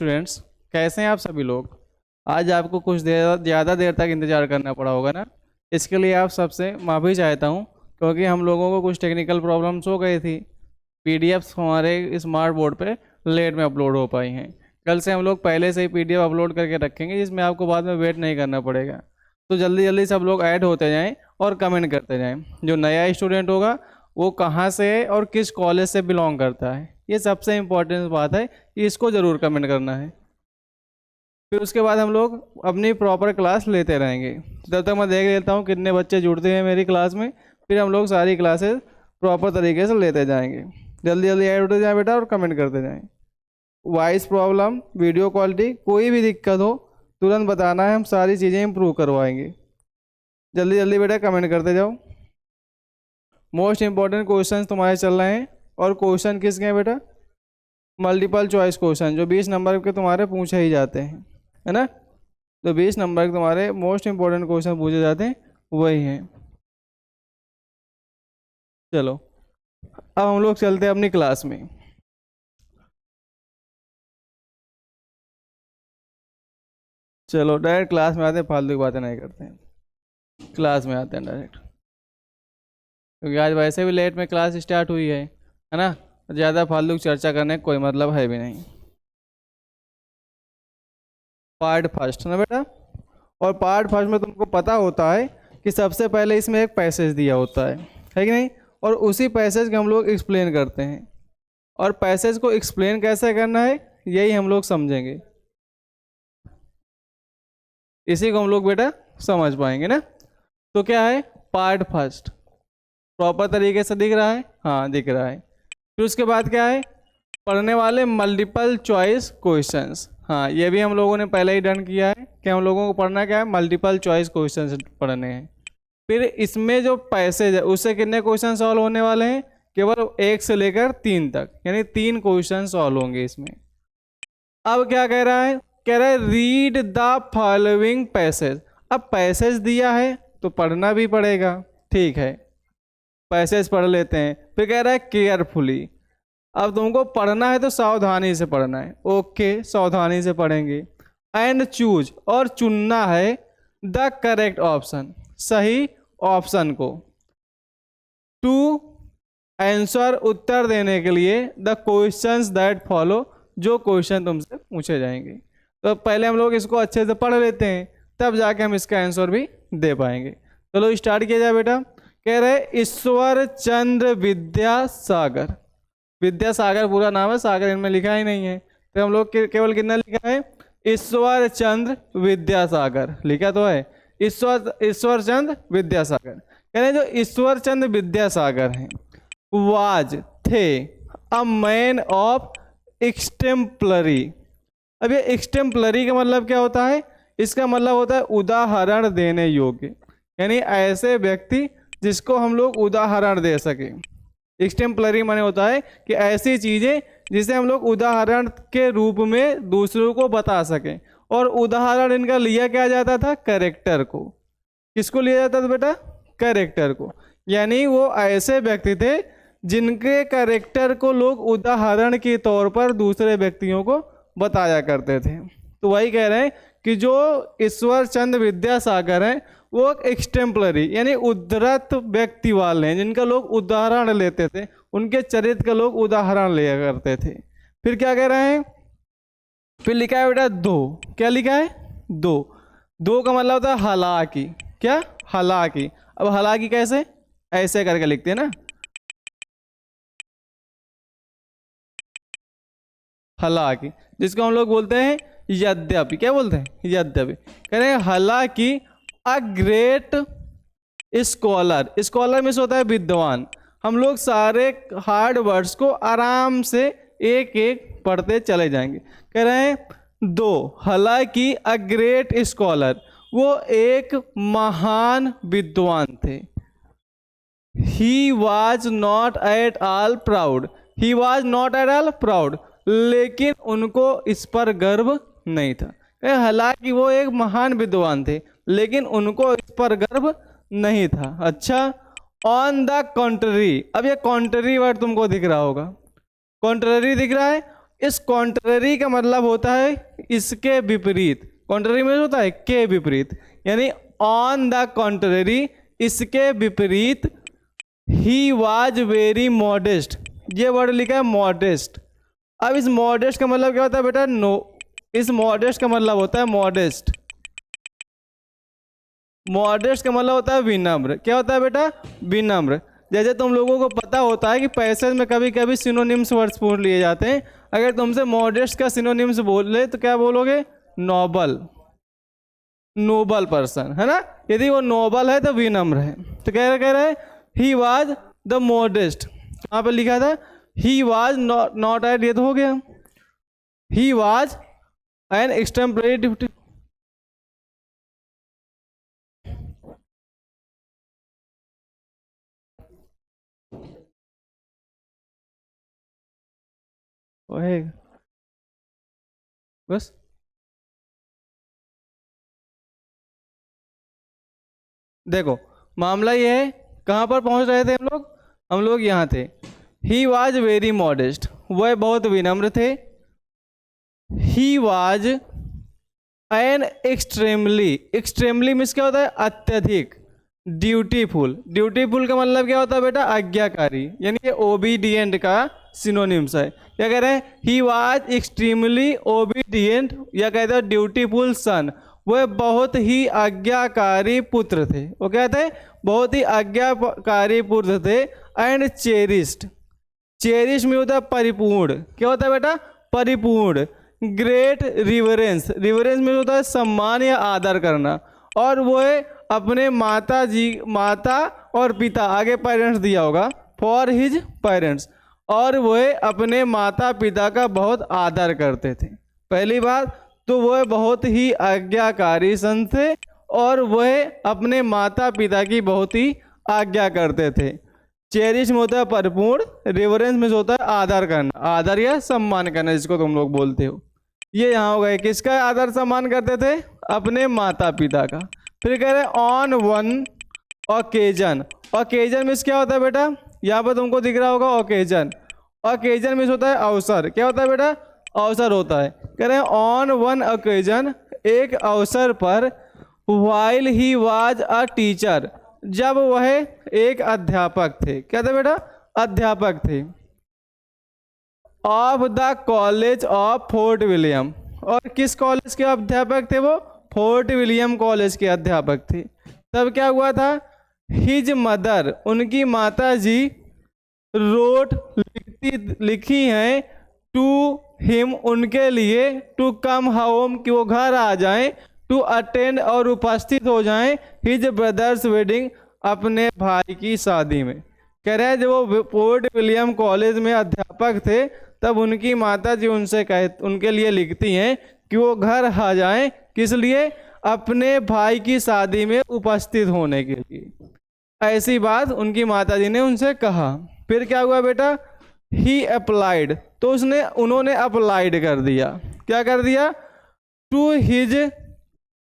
Students, कैसे हैं आप सभी लोग। आज आपको कुछ देर ज़्यादा देर तक इंतज़ार करना पड़ा होगा ना। इसके लिए आप सबसे माफ़ी चाहता हूं, क्योंकि हम लोगों को कुछ टेक्निकल प्रॉब्लम्स हो गई थी। पीडीएफ्स हमारे स्मार्ट बोर्ड पे लेट में अपलोड हो पाई हैं। कल से हम लोग पहले से ही पीडीएफ अपलोड करके रखेंगे, जिसमें आपको बाद में वेट नहीं करना पड़ेगा। तो जल्दी जल्दी सब लोग ऐड होते जाएँ और कमेंट करते जाएँ। जो नया स्टूडेंट होगा वो कहाँ से है और किस कॉलेज से बिलोंग करता है, ये सबसे इम्पोर्टेंट बात है कि इसको ज़रूर कमेंट करना है। फिर उसके बाद हम लोग अपनी प्रॉपर क्लास लेते रहेंगे। जब तक मैं देख लेता हूँ कितने बच्चे जुड़ते हैं मेरी क्लास में, फिर हम लोग सारी क्लासेस प्रॉपर तरीके से लेते जाएंगे। जल्दी जल्दी ऐड होते जाएं बेटा और कमेंट करते जाएं। वॉइस प्रॉब्लम, वीडियो क्वालिटी, कोई भी दिक्कत हो तुरंत बताना है, हम सारी चीज़ें इम्प्रूव करवाएंगे। जल्दी जल्दी बेटा कमेंट करते जाओ। मोस्ट इंपॉर्टेंट क्वेश्चन तुम्हारे चल रहे हैं, और क्वेश्चन किसके हैं बेटा? मल्टीपल चॉइस क्वेश्चन, जो 20 नंबर के तुम्हारे पूछे ही जाते हैं, है ना। तो 20 नंबर के तुम्हारे मोस्ट इंपॉर्टेंट क्वेश्चन पूछे जाते हैं, वही हैं। चलो अब हम लोग चलते हैं अपनी क्लास में। चलो डायरेक्ट क्लास में आते हैं, फालतू की बातें नहीं करते हैं, क्लास में आते हैं डायरेक्ट। क्योंकि आज वैसे भी लेट में क्लास स्टार्ट हुई है ना। ज़्यादा फालतू की चर्चा करने का कोई मतलब है भी नहीं। पार्ट फर्स्ट ना बेटा, और पार्ट फर्स्ट में तुमको पता होता है कि सबसे पहले इसमें एक पैसेज दिया होता है कि नहीं, और उसी पैसेज को हम लोग एक्सप्लेन करते हैं। और पैसेज को एक्सप्लेन कैसे करना है यही हम लोग समझेंगे, इसी को हम लोग बेटा समझ पाएंगे ना। तो क्या है पार्ट फर्स्ट, प्रॉपर तरीके से दिख रहा है? हाँ दिख रहा है। फिर उसके बाद क्या है, पढ़ने वाले मल्टीपल चॉइस क्वेश्चंस। हाँ ये भी हम लोगों ने पहले ही डन किया है कि हम लोगों को पढ़ना क्या है, मल्टीपल चॉइस क्वेश्चंस पढ़ने हैं। फिर इसमें जो पैसेज है उससे कितने क्वेश्चन सॉल्व होने वाले हैं? केवल 1 से लेकर 3 तक, यानी 3 क्वेश्चन सॉल्व होंगे इसमें। अब क्या कह रहा है, कह रहा है रीड द फॉलोइंग पैसेज। अब पैसेज दिया है तो पढ़ना भी पड़ेगा, ठीक है, पैसेज पढ़ लेते हैं। फिर कह रहा है केयरफुली। अब तुमको पढ़ना है तो सावधानी से पढ़ना है, ओके सावधानी से पढ़ेंगे। एंड चूज, और चुनना है द करेक्ट ऑप्शन, सही ऑप्शन को। टू आंसर, उत्तर देने के लिए द क्वेश्चंस दैट फॉलो, जो क्वेश्चन तुमसे पूछे जाएंगे। तो पहले हम लोग इसको अच्छे से पढ़ लेते हैं, तब जाके हम इसका आंसर भी दे पाएंगे। चलो स्टार्ट किया जाए बेटा। कह रहे ईश्वर चंद्र विद्यासागर। विद्यासागर पूरा नाम है, सागर इनमें लिखा ही नहीं है, तो हम लोग केवल कितना लिखा है, ईश्वर चंद्र विद्यासागर लिखा तो है। ईश्वर चंद्र विद्यासागर, कह रहे जो ईश्वर चंद्र विद्यासागर हैं, वाज थे अ मैन ऑफ एक्सटेम्पलरी। अब ये एक्सटेम्पलरी का मतलब क्या होता है? इसका मतलब होता है उदाहरण देने योग्य, यानी ऐसे व्यक्ति जिसको हम लोग उदाहरण दे सके। एक्सटेम्पलरी माने होता है कि ऐसी चीज़ें जिसे हम लोग उदाहरण के रूप में दूसरों को बता सकें। और उदाहरण इनका लिया क्या जाता था? कैरेक्टर को। किसको लिया जाता था बेटा? कैरेक्टर को। यानी वो ऐसे व्यक्ति थे जिनके कैरेक्टर को लोग उदाहरण के तौर पर दूसरे व्यक्तियों को बताया करते थे। तो वही कह रहे हैं कि जो ईश्वर चंद्र विद्यासागर हैं वो एक्सटेम्पलरी यानी उद्धृत व्यक्ति वाले हैं, जिनका लोग उदाहरण लेते थे, उनके चरित्र का लोग उदाहरण लिया करते थे। फिर क्या कह रहे हैं, फिर लिखा है बेटा दो। क्या लिखा है? दो। दो का मतलब होता है हालांकि। क्या? हालांकि। अब हालांकि कैसे? ऐसे करके लिखते हैं ना, हालांकि, जिसको हम लोग बोलते हैं यद्यपि। क्या बोलते हैं? यद्यपि। कह रहे हैं हालांकि अ ग्रेट स्कॉलर। स्कॉलर में से होता है विद्वान। हम लोग सारे हार्ड वर्ड्स को आराम से एक एक पढ़ते चले जाएंगे। कह रहे हैं दो, हालांकि अ ग्रेट स्कॉलर, वो एक महान विद्वान थे। He was not at all proud. He was not at all proud, लेकिन उनको इस पर गर्व नहीं था। हालांकि वो एक महान विद्वान थे, लेकिन उनको इस पर गर्व नहीं था। अच्छा, ऑन द कॉन्ट्ररी। अब ये कॉन्ट्ररी वर्ड तुमको दिख रहा होगा, कॉन्ट्ररी दिख रहा है। इस कॉन्ट्ररी का मतलब होता है इसके विपरीत। कॉन्ट्ररी में होता है के विपरीत, यानी ऑन द कॉन्ट्ररी, इसके विपरीत। ही वॉज वेरी मॉडेस्ट, ये वर्ड लिखा है मॉडेस्ट। अब इस मॉडेस्ट का मतलब क्या होता है बेटा? नो, इस मॉडेस्ट का मतलब होता है मॉडेस्ट। मॉडेस्ट का मतलब होता है विनम्र। क्या होता है बेटा? विनम्र। जैसे तुम लोगों को पता होता है कि पैसेज में कभी कभी सिनोनिम्स वर्ड्स पूछ लिए जाते हैं। अगर तुमसे मॉडेस्ट का सिनोनिम्स बोले तो क्या बोलोगे? नोबल, नोबल पर्सन, है ना। यदि वो नोबल है तो विनम्र है। तो कह रहा है ही वॉज द मॉडेस्ट। कहाँ पर लिखा था? ही वॉज नॉट एट, ये तो हो गया। ही वॉज एन एक्सटेम्परेरी डिप्टी, बस देखो मामला ये है, कहाँ पर पहुंच रहे थे हम लोग यहाँ थे। ही वॉज वेरी मॉडेस्ट, वह बहुत विनम्र थे। He was an extremely, extremely means क्या होता है? अत्यधिक। ड्यूटीफुल, ड्यूटीफुल का मतलब क्या होता है बेटा? आज्ञाकारी, यानी ये ओबीडियंट का सिनोनिम्स है। क्या कह रहे हैं? ही वॉज एक्सट्रीमली ओबीडियंट, या कहते हैं ड्यूटीफुल सन, वह बहुत ही आज्ञाकारी पुत्र थे। वो क्या थे? बहुत ही आज्ञाकारी पुत्र थे। एंड चेरिस्ड, चेरिश में होता है परिपूर्ण। क्या होता है बेटा? परिपूर्ण। ग्रेट रिवरेंस, रिवरेंस में होता है सम्मान या आदर करना। और वह अपने माता और पिता, आगे पेरेंट्स दिया होगा, फॉर हिज पेरेंट्स, और वह अपने माता पिता का बहुत आदर करते थे। पहली बात तो वह बहुत ही आज्ञाकारी सन थे, और वह अपने माता पिता की बहुत ही आज्ञा करते थे। चेरिश में होता है परिपूर्ण, रिवरेंस में होता है आदर करना, आदर या सम्मान करना, जिसको तुम लोग बोलते हो। ये यहाँ हो गए, किसका आदर सम्मान करते थे? अपने माता पिता का। फिर कह रहे on one occasion, occasion means क्या होता है बेटा? यहाँ पर तुमको दिख रहा होगा ओकेजन, ओकेजन मीन्स होता है अवसर। क्या होता है बेटा? अवसर होता है। कह रहे हैं ऑन वन ओकेजन, एक अवसर पर, while he was a teacher, जब वह एक अध्यापक थे। क्या थे बेटा? अध्यापक थे। Of the college of fort William, और किस कॉलेज के अध्यापक थे वो? फोर्ट विलियम कॉलेज के अध्यापक थे। तब क्या हुआ था? हिज मदर, उनकी माता जी, रोट, लिखी हैं, टू हिम, उनके लिए, टू कम होम, कि वो घर आ जाएं, टू अटेंड, और उपस्थित हो जाएं, हिज ब्रदर्स वेडिंग, अपने भाई की शादी में। कह रहे हैं जब वो फोर्ट विलियम कॉलेज में अध्यापक थे, तब उनकी माता जी उनके लिए लिखती हैं कि वो घर आ जाएं, किस लिए? अपने भाई की शादी में उपस्थित होने के लिए। ऐसी बात उनकी माता जी ने उनसे कहा। फिर क्या हुआ बेटा? ही अप्लाइड, तो उन्होंने अप्लाइड कर दिया। क्या कर दिया? टू हिज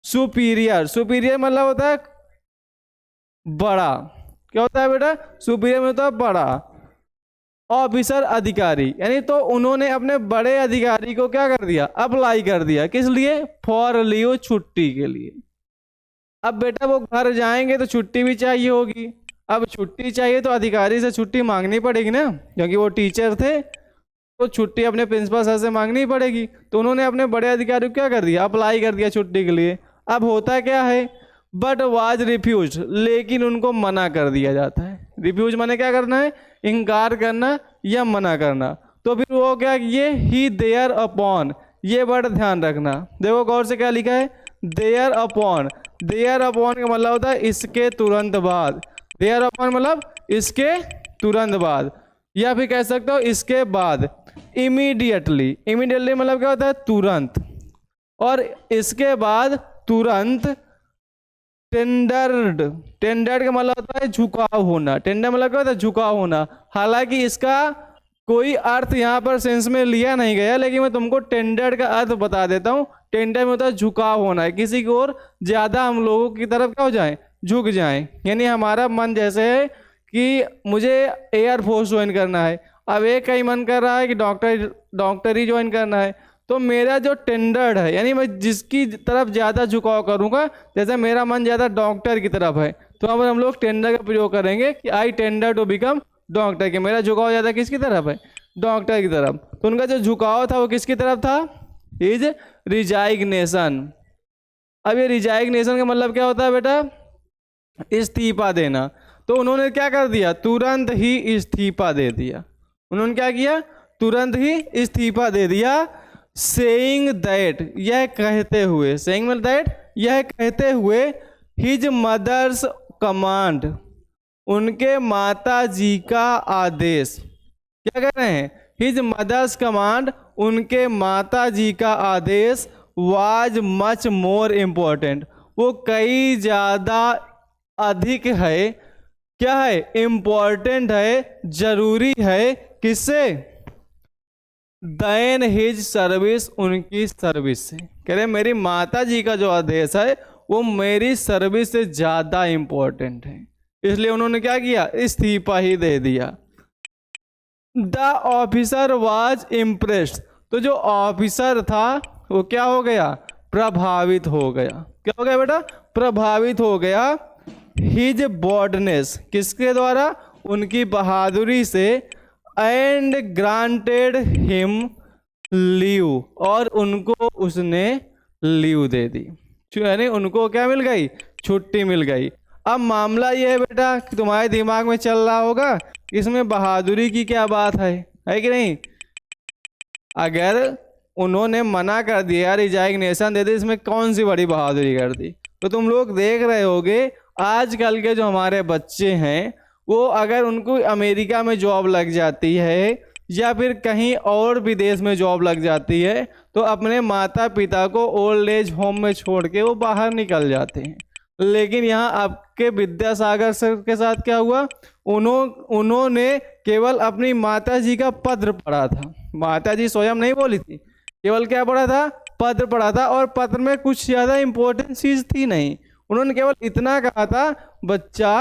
सुपीरियर, सुपीरियर मतलब होता है बड़ा। क्या होता है बेटा? सुपीरियर में होता है बड़ा। ऑफिसर, अधिकारी, यानी तो उन्होंने अपने बड़े अधिकारी को क्या कर दिया? अप्लाई कर दिया। किस लिए? फॉर लीव, छुट्टी के लिए। अब बेटा वो घर जाएंगे तो छुट्टी भी चाहिए होगी। अब छुट्टी चाहिए तो अधिकारी से छुट्टी मांगनी पड़ेगी ना, क्योंकि वो टीचर थे, तो छुट्टी अपने प्रिंसिपल सर से मांगनी पड़ेगी। तो उन्होंने अपने बड़े अधिकारी को क्या कर दिया? अप्लाई कर दिया छुट्टी के लिए। अब होता क्या है? बट वाज रिफ्यूज, लेकिन उनको मना कर दिया जाता है। रिफ्यूज माने क्या करना है? इनकार करना या मना करना। तो फिर वो क्या किए? ही देयर अपॉन, ये वर्ड ध्यान रखना, देखो गौर से क्या लिखा है? There upon. देयर अपॉन का मतलब होता है इसके तुरंत बाद। देयर अपॉन मतलब इसके तुरंत बाद, या फिर कह सकते हो इसके बाद। इमीडिएटली, इमीडिएटली मतलब क्या होता है? तुरंत। और इसके बाद तुरंत। टेंडर्ड, टेंडर्ड का मतलब होता है झुकाव होना। टेंडर मतलब क्या होता है? झुकाव होना। हालांकि इसका कोई अर्थ यहाँ पर सेंस में लिया नहीं गया, लेकिन मैं तुमको टेंडर्ड का अर्थ बता देता हूँ। टेंडर में होता है झुकाव होना है, किसी की ओर ज्यादा हम लोगों की तरफ क्या हो जाए? झुक जाएं। यानी हमारा मन जैसे है कि मुझे एयरफोर्स ज्वाइन करना है, अब एक का ही मन कर रहा है कि डॉक्टरी ज्वाइन करना है, तो मेरा जो टेंडर्ड है, यानी मैं जिसकी तरफ ज़्यादा झुकाव करूँगा, जैसे मेरा मन ज़्यादा डॉक्टर की तरफ है, तो अब हम लोग टेंडर का प्रयोग करेंगे कि आई टेंडर टू बिकम डॉक्टर, के मेरा झुकाव ज़्यादा किसकी तरफ है, डॉक्टर की तरफ। तो उनका जो झुकाव था वो किसकी तरफ था, इज रिजाइग्नेशन। अब ये रिजाइग्नेशन का मतलब क्या होता है बेटा, इस्तीफा देना। तो उन्होंने क्या कर दिया, तुरंत ही इस्तीफा दे दिया। उन्होंने क्या किया, तुरंत ही इस्तीफा दे दिया। सेइंग दैट, यह कहते हुए, सेइंग मतलब दैट, यह कहते हुए, हिज मदर्स कमांड, उनके माता जी का आदेश, क्या कह रहे हैं, हिज मदर्स कमांड, उनके माता जी का आदेश, वाज मच मोर इम्पोर्टेंट, वो कई ज़्यादा अधिक है, क्या है, इम्पोर्टेंट है, जरूरी है, किससे, देन हिज सर्विस, उनकी सर्विस से। कह रहे मेरी माता जी का जो आदेश है वो मेरी सर्विस से ज़्यादा इम्पोर्टेंट है, इसलिए उन्होंने क्या किया, इस्तीफा ही दे दिया। द ऑफिसर वाज इम्प्रेस्ड, तो जो ऑफिसर था वो क्या हो गया, प्रभावित हो गया। क्या हो गया बेटा, प्रभावित हो गया। हिज बॉडनेस, किसके द्वारा, उनकी बहादुरी से, एंड ग्रांटेड हिम लीव, और उनको उसने लीव दे दी, यानी उनको क्या मिल गई, छुट्टी मिल गई। अब मामला ये है बेटा कि तुम्हारे दिमाग में चल रहा होगा इसमें बहादुरी की क्या बात है कि नहीं। अगर उन्होंने मना कर दिया, रिजाइग्नेशन दे दी, इसमें कौन सी बड़ी बहादुरी कर दी। तो तुम लोग देख रहे होगे आजकल के जो हमारे बच्चे हैं वो अगर उनको अमेरिका में जॉब लग जाती है या फिर कहीं और विदेश में जॉब लग जाती है तो अपने माता पिता को ओल्ड एज होम में छोड़ के वो बाहर निकल जाते हैं। लेकिन यहाँ आपके विद्यासागर सर के साथ क्या हुआ, उन्होंने केवल अपनी माता जी का पत्र पढ़ा था, माता जी स्वयं नहीं बोली थी, केवल क्या पढ़ा था, पत्र पढ़ा था, और पत्र में कुछ ज़्यादा इम्पोर्टेंट चीज़ थी नहीं। उन्होंने केवल इतना कहा था, बच्चा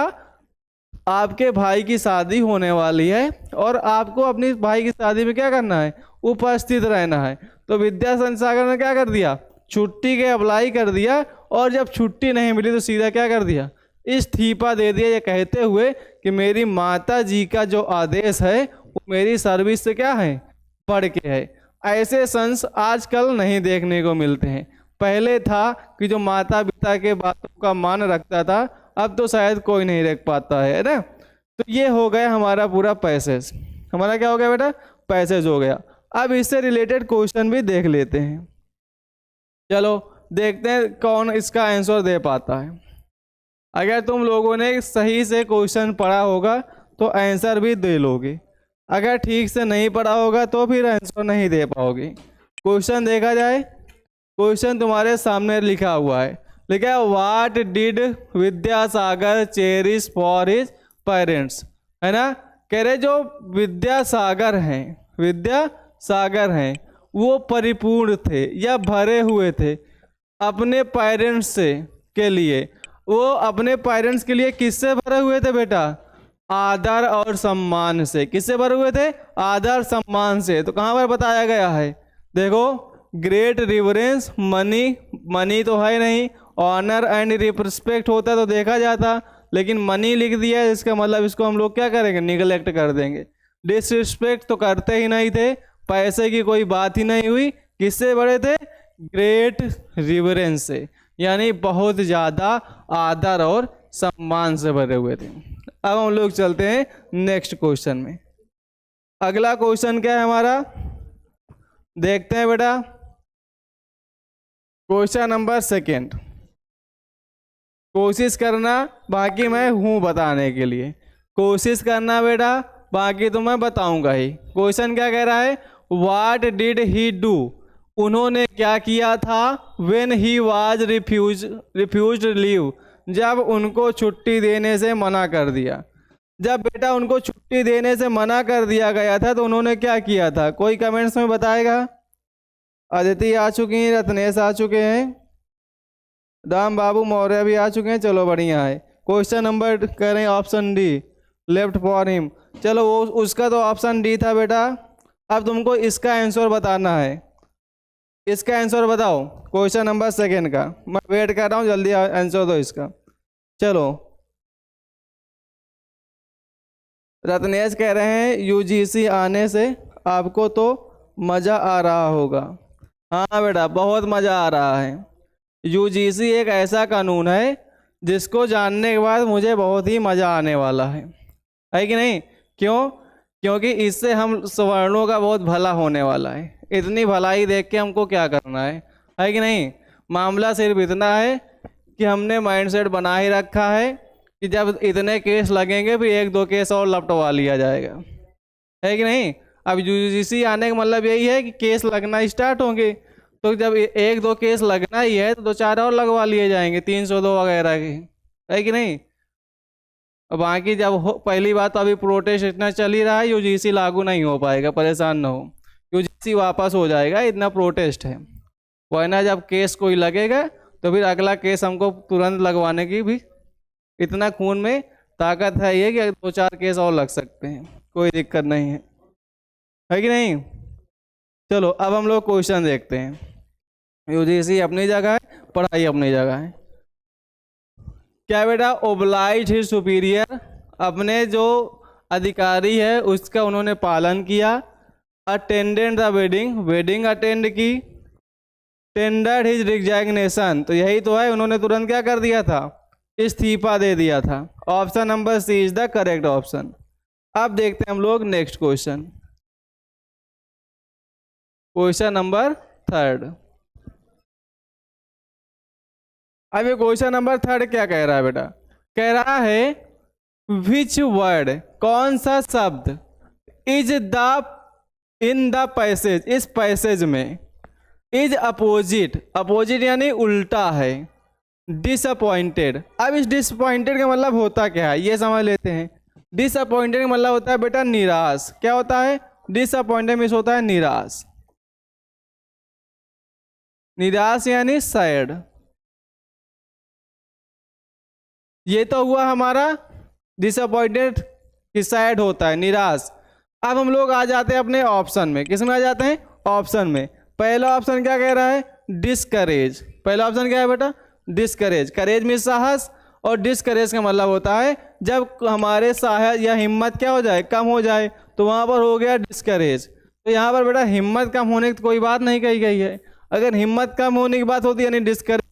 आपके भाई की शादी होने वाली है और आपको अपनी भाई की शादी में क्या करना है, उपस्थित रहना है। तो विद्यासागर ने क्या कर दिया, छुट्टी के अप्लाई कर दिया, और जब छुट्टी नहीं मिली तो सीधा क्या कर दिया, इस्तीफा दे दिया, ये कहते हुए कि मेरी माता जी का जो आदेश है वो मेरी सर्विस से क्या है, बढ़ के है। ऐसे संस आजकल नहीं देखने को मिलते हैं। पहले था कि जो माता पिता के बातों का मान रखता था, अब तो शायद कोई नहीं रख पाता है ना। तो ये हो गया हमारा पूरा पैसेज, हमारा क्या हो गया बेटा, पैसेज हो गया। अब इससे रिलेटेड क्वेश्चन भी देख लेते हैं, चलो देखते हैं कौन इसका आंसर दे पाता है। अगर तुम लोगों ने सही से क्वेश्चन पढ़ा होगा तो आंसर भी दे लोगे, अगर ठीक से नहीं पढ़ा होगा तो फिर आंसर नहीं दे पाओगे। क्वेश्चन देखा जाए, क्वेश्चन तुम्हारे सामने लिखा हुआ है, लिखा है what did Vidyasagar cherish for his parents, है ना। कह रहे जो विद्यासागर हैं वो परिपूर्ण थे या भरे हुए थे अपने पेरेंट्स से के लिए। वो अपने पेरेंट्स के लिए किससे भरे हुए थे बेटा, आदर और सम्मान से। किससे भरे हुए थे, आदर सम्मान से। तो कहाँ पर बताया गया है, देखो ग्रेट रिवरेंस, मनी तो है नहीं, ऑनर एंड रिस्पेक्ट होता तो देखा जाता, लेकिन मनी लिख दिया है, इसका मतलब इसको हम लोग क्या करेंगे, निगलेक्ट कर देंगे। डिसरिस्पेक्ट तो करते ही नहीं थे, पैसे की कोई बात ही नहीं हुई। किससे बड़े थे, ग्रेट रिवरेंस से, यानी बहुत ज़्यादा आदर और सम्मान से भरे हुए थे। अब हम लोग चलते हैं नेक्स्ट क्वेश्चन में। अगला क्वेश्चन क्या है हमारा, देखते हैं बेटा। क्वेश्चन नंबर 2, कोशिश करना, बाकी मैं हूँ बताने के लिए, कोशिश करना बेटा, बाकी तो मैं बताऊंगा ही। क्वेश्चन क्या कह रहा है, व्हाट डिड ही डू, उन्होंने क्या किया था, when he was refused leave, जब उनको छुट्टी देने से मना कर दिया। जब बेटा उनको छुट्टी देने से मना कर दिया गया था तो उन्होंने क्या किया था, कोई कमेंट्स में बताएगा। अदिति आ चुकी हैं, रत्नेश आ चुके हैं, राम बाबू मौर्य भी आ चुके हैं, चलो बढ़िया है। क्वेश्चन नंबर करें option D, left for him. चलो वो उसका तो ऑप्शन डी था बेटा। अब तुमको इसका आंसर बताना है। इसका आंसर बताओ क्वेश्चन नंबर 2 का। मैं वेट कर रहा हूँ, जल्दी आंसर दो इसका। चलो रत्नेश कह रहे हैं यूजीसी आने से आपको तो मज़ा आ रहा होगा। हाँ बेटा बहुत मज़ा आ रहा है। यूजीसी एक ऐसा कानून है जिसको जानने के बाद मुझे बहुत ही मज़ा आने वाला है कि नहीं? क्यों? क्योंकि इससे हम सवर्णों का बहुत भला होने वाला है। इतनी भलाई देख के हमको क्या करना है कि नहीं? मामला सिर्फ इतना है कि हमने माइंडसेट बना ही रखा है कि जब इतने केस लगेंगे फिर 1-2 केस और लपटवा लिया जाएगा, है कि नहीं? अब यूजीसी आने का मतलब यही है कि केस लगना स्टार्ट होंगे, तो जब 1-2 केस लगना ही है तो 2-4 और लगवा लिए जाएंगे 302 वगैरह के, है कि नहीं? बाकी जब पहली बात तो अभी प्रोटेस्ट इतना चल ही रहा है, यूजीसी लागू नहीं हो पाएगा, परेशान ना हो। यूजीसी वापस हो जाएगा, इतना प्रोटेस्ट है। वरना जब केस कोई लगेगा तो फिर अगला केस हमको तुरंत लगवाने की भी इतना खून में ताकत है ये कि 2-4 केस और लग सकते हैं, कोई दिक्कत नहीं है कि नहीं? चलो अब हम लोग क्वेश्चन देखते हैं। यूजीसी अपनी जगह है, पढ़ाई अपनी जगह है। क्या बेटा? ओब्लाइज हिज सुपीरियर, अपने जो अधिकारी है उसका उन्होंने पालन किया। Attended the wedding, wedding attend की। टेंडर्ड हिज रिजाइग्नेशन, तो यही तो है, उन्होंने तुरंत क्या कर दिया था? इस्तीफा दे दिया था। Option number C is the correct option. अब देखते हैं हम लोग नेक्स्ट क्वेश्चन, क्वेश्चन नंबर 3। अब ये क्वेश्चन नंबर 3 क्या कह रहा है बेटा? कह रहा है विच वर्ड, कौन सा शब्द is the in the passage, इस पैसेज में इज अपोजिट, अपोजिट यानी उल्टा है डिसअपॉइंटेड। अब इस डिसअपॉइंटेड का मतलब होता क्या है ये समझ लेते हैं। डिसअपॉइंटेड का मतलब होता है बेटा निराश। क्या होता है? डिसअपॉइंटेड मीन्स होता है निराश। निराश यानी सैड। ये तो हुआ हमारा डिसअपॉइंटेड कि सैड होता है, निराश। अब हम लोग आ जाते हैं अपने ऑप्शन में। किस में आ जाते हैं? ऑप्शन में। पहला ऑप्शन क्या कह रहा है? डिस्करेज। पहला ऑप्शन क्या है बेटा? डिस्करेज। करेज में साहस, और डिस्करेज का मतलब होता है जब हमारे साहस या हिम्मत क्या हो जाए? कम हो जाए, तो वहाँ पर हो गया डिस्करेज। तो यहाँ पर बेटा हिम्मत कम होने की कोई बात नहीं कही गई है। अगर हिम्मत कम होने की बात होती है यानी डिस्करेज।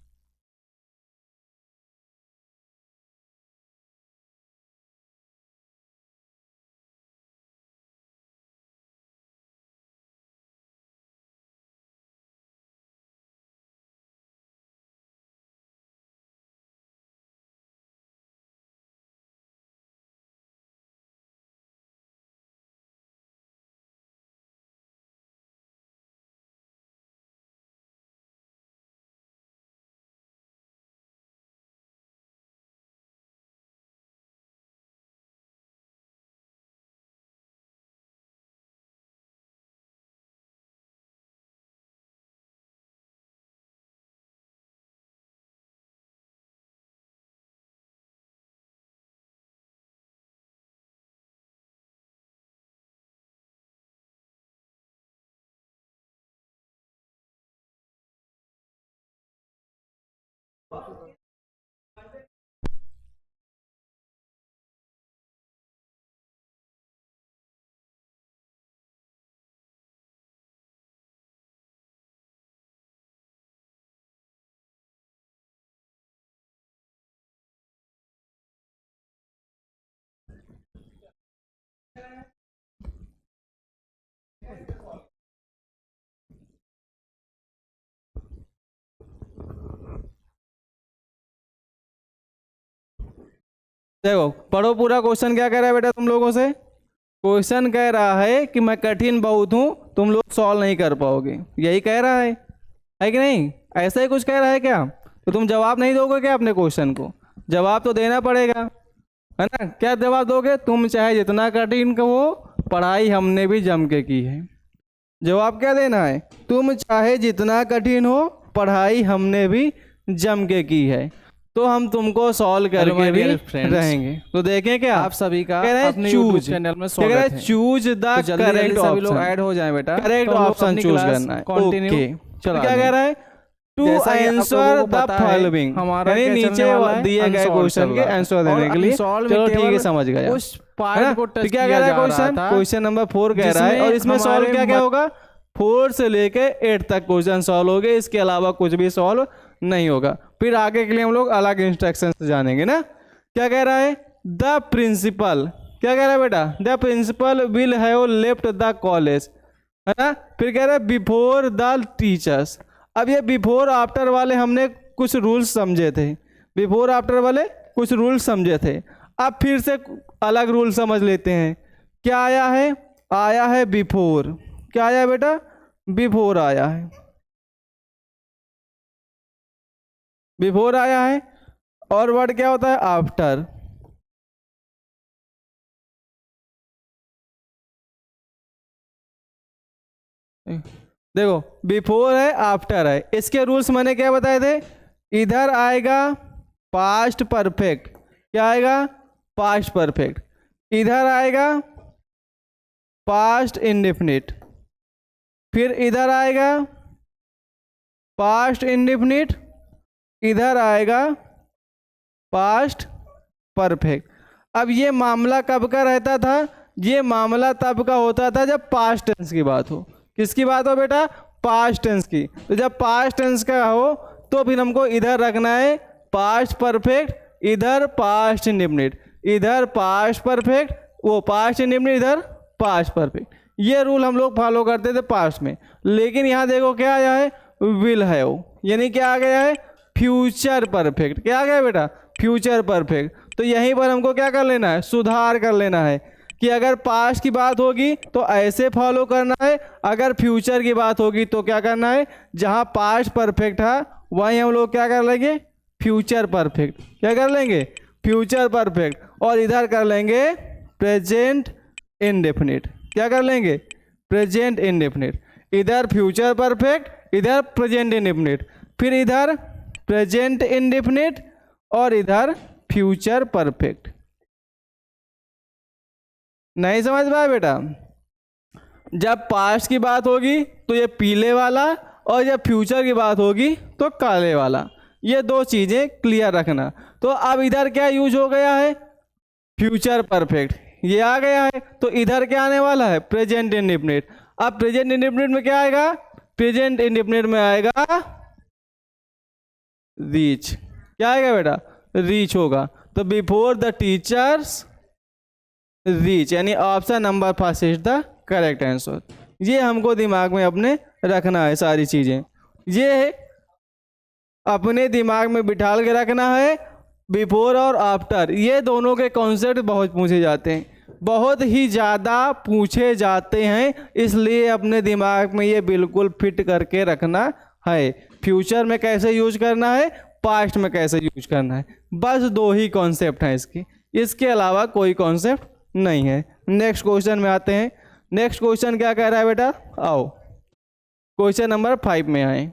देखो पढ़ो पूरा क्वेश्चन क्या कह रहा है बेटा तुम लोगों से। क्वेश्चन कह रहा है कि मैं कठिन बहुत हूं, तुम लोग सॉल्व नहीं कर पाओगे, यही कह रहा है कि नहीं? ऐसा ही कुछ कह रहा है क्या? तो तुम जवाब नहीं दोगे क्या अपने क्वेश्चन को? जवाब तो देना पड़ेगा, है ना? क्या जवाब दोगे? तुम चाहे जितना कठिन कहो, पढ़ाई हमने भी जम के की है। जवाब क्या देना है? तुम चाहे जितना कठिन हो, पढ़ाई हमने भी जम के की है। तो हम तुमको सॉल्व करके भी रहेंगे। तो देखें कि आप सभी का अपने YouTube चैनल में स्वागत है। चूज द करेक्ट ऑप्शन, लोग ऐड हो जाएं बेटा, करेक्ट ऑप्शन चूज करना है। ओके, चलो क्या कह रहा है, टू आंसर द फॉलोइंग, यानी नीचे दिए गए क्वेश्चन के आंसर देने के लिए। चलो ठीक है, समझ गया। उस पार्ट को टच क्या कह रहा है, क्वेश्चन नंबर 4 कह रहा है, और इसमें सॉल्व क्या क्या होगा, 4 से लेके 8 तक क्वेश्चन सॉल्व हो गए, इसके अलावा कुछ भी सॉल्व नहीं होगा। फिर आगे के लिए हम लोग अलग इंस्ट्रक्शन जानेंगे ना। क्या कह रहा है, द प्रिंसिपल, क्या कह रहा है बेटा, the principal will have left the college, है ना। फिर कह रहा है बिफोर द टीचर्स। अब ये बिफोर आफ्टर वाले हमने कुछ रूल्स समझे थे, बिफोर आफ्टर वाले कुछ रूल्स समझे थे। अब फिर से अलग रूल समझ लेते हैं। क्या आया है, आया है बिफोर। क्या आया बेटा, बिफोर आया है, बिफोर आया है। और वर्ड क्या होता है, आफ्टर। देखो बिफोर है, आफ्टर है, इसके रूल्स मैंने क्या बताए थे, इधर आएगा पास्ट परफेक्ट, क्या आएगा, पास्ट परफेक्ट, इधर आएगा पास्ट इंडेफिनिट, फिर इधर आएगा पास्ट इंडेफिनिट, इधर आएगा पास्ट परफेक्ट। अब ये मामला कब का रहता था, ये मामला तब का होता था जब पास्ट टेंस की बात हो। किसकी बात हो बेटा, पास्ट टेंस की। तो जब पास्ट टेंस का हो तो फिर हमको इधर रखना है पास्ट परफेक्ट, इधर पास्ट इंडेफिनिट, इधर पास्ट परफेक्ट, वो पास्ट इंडेफिनिट, इधर पास्ट परफेक्ट। ये रूल हम लोग फॉलो करते थे पास्ट में। लेकिन यहाँ देखो क्या आया है, विल हैव, यानी क्या आ गया है, फ्यूचर परफेक्ट। क्या आ गया बेटा, फ्यूचर परफेक्ट। तो यहीं पर हमको क्या कर लेना है, सुधार कर लेना है कि अगर पास्ट की बात होगी तो ऐसे फॉलो करना है, अगर फ्यूचर की बात होगी तो क्या करना है, जहाँ पास्ट परफेक्ट है वहीं हम लोग क्या कर लेंगे, फ्यूचर परफेक्ट। क्या कर लेंगे, फ्यूचर परफेक्ट। और इधर कर लेंगे प्रेजेंट इंडेफिनिट। क्या कर लेंगे, प्रेजेंट इंडेफिनिट। इधर फ्यूचर परफेक्ट, इधर प्रेजेंट इंडेफिनिट, फिर इधर प्रेजेंट इंडेफिनिट और इधर फ्यूचर परफेक्ट। नहीं समझ पाए बेटा, जब पास्ट की बात होगी तो ये पीले वाला, और जब फ्यूचर की बात होगी तो काले वाला। ये दो चीज़ें क्लियर रखना। तो अब इधर क्या यूज हो गया है, फ्यूचर परफेक्ट, ये आ गया है। तो इधर क्या आने वाला है, प्रेजेंट इंडेफिनिट। अब प्रेजेंट इंडेफिनिट में क्या आएगा, प्रेजेंट इंडेफिनिट में आएगा रीच। क्या आएगा बेटा, रीच होगा। तो बिफोर द टीचर्स रीच, यानी option number 5 is the correct answer. ये हमको दिमाग में अपने रखना है, सारी चीज़ें ये अपने दिमाग में बिठाल के रखना है। बिफोर और आफ्टर ये दोनों के कॉन्सेप्ट बहुत पूछे जाते हैं, बहुत ही ज़्यादा पूछे जाते हैं, इसलिए अपने दिमाग में ये बिल्कुल फिट करके रखना है। फ्यूचर में कैसे यूज करना है, पास्ट में कैसे यूज करना है, बस दो ही कॉन्सेप्ट हैं इसके अलावा कोई कॉन्सेप्ट नहीं है। नेक्स्ट क्वेश्चन में आते हैं। नेक्स्ट क्वेश्चन क्या कह रहा है बेटा, आओ क्वेश्चन नंबर 5 में आए।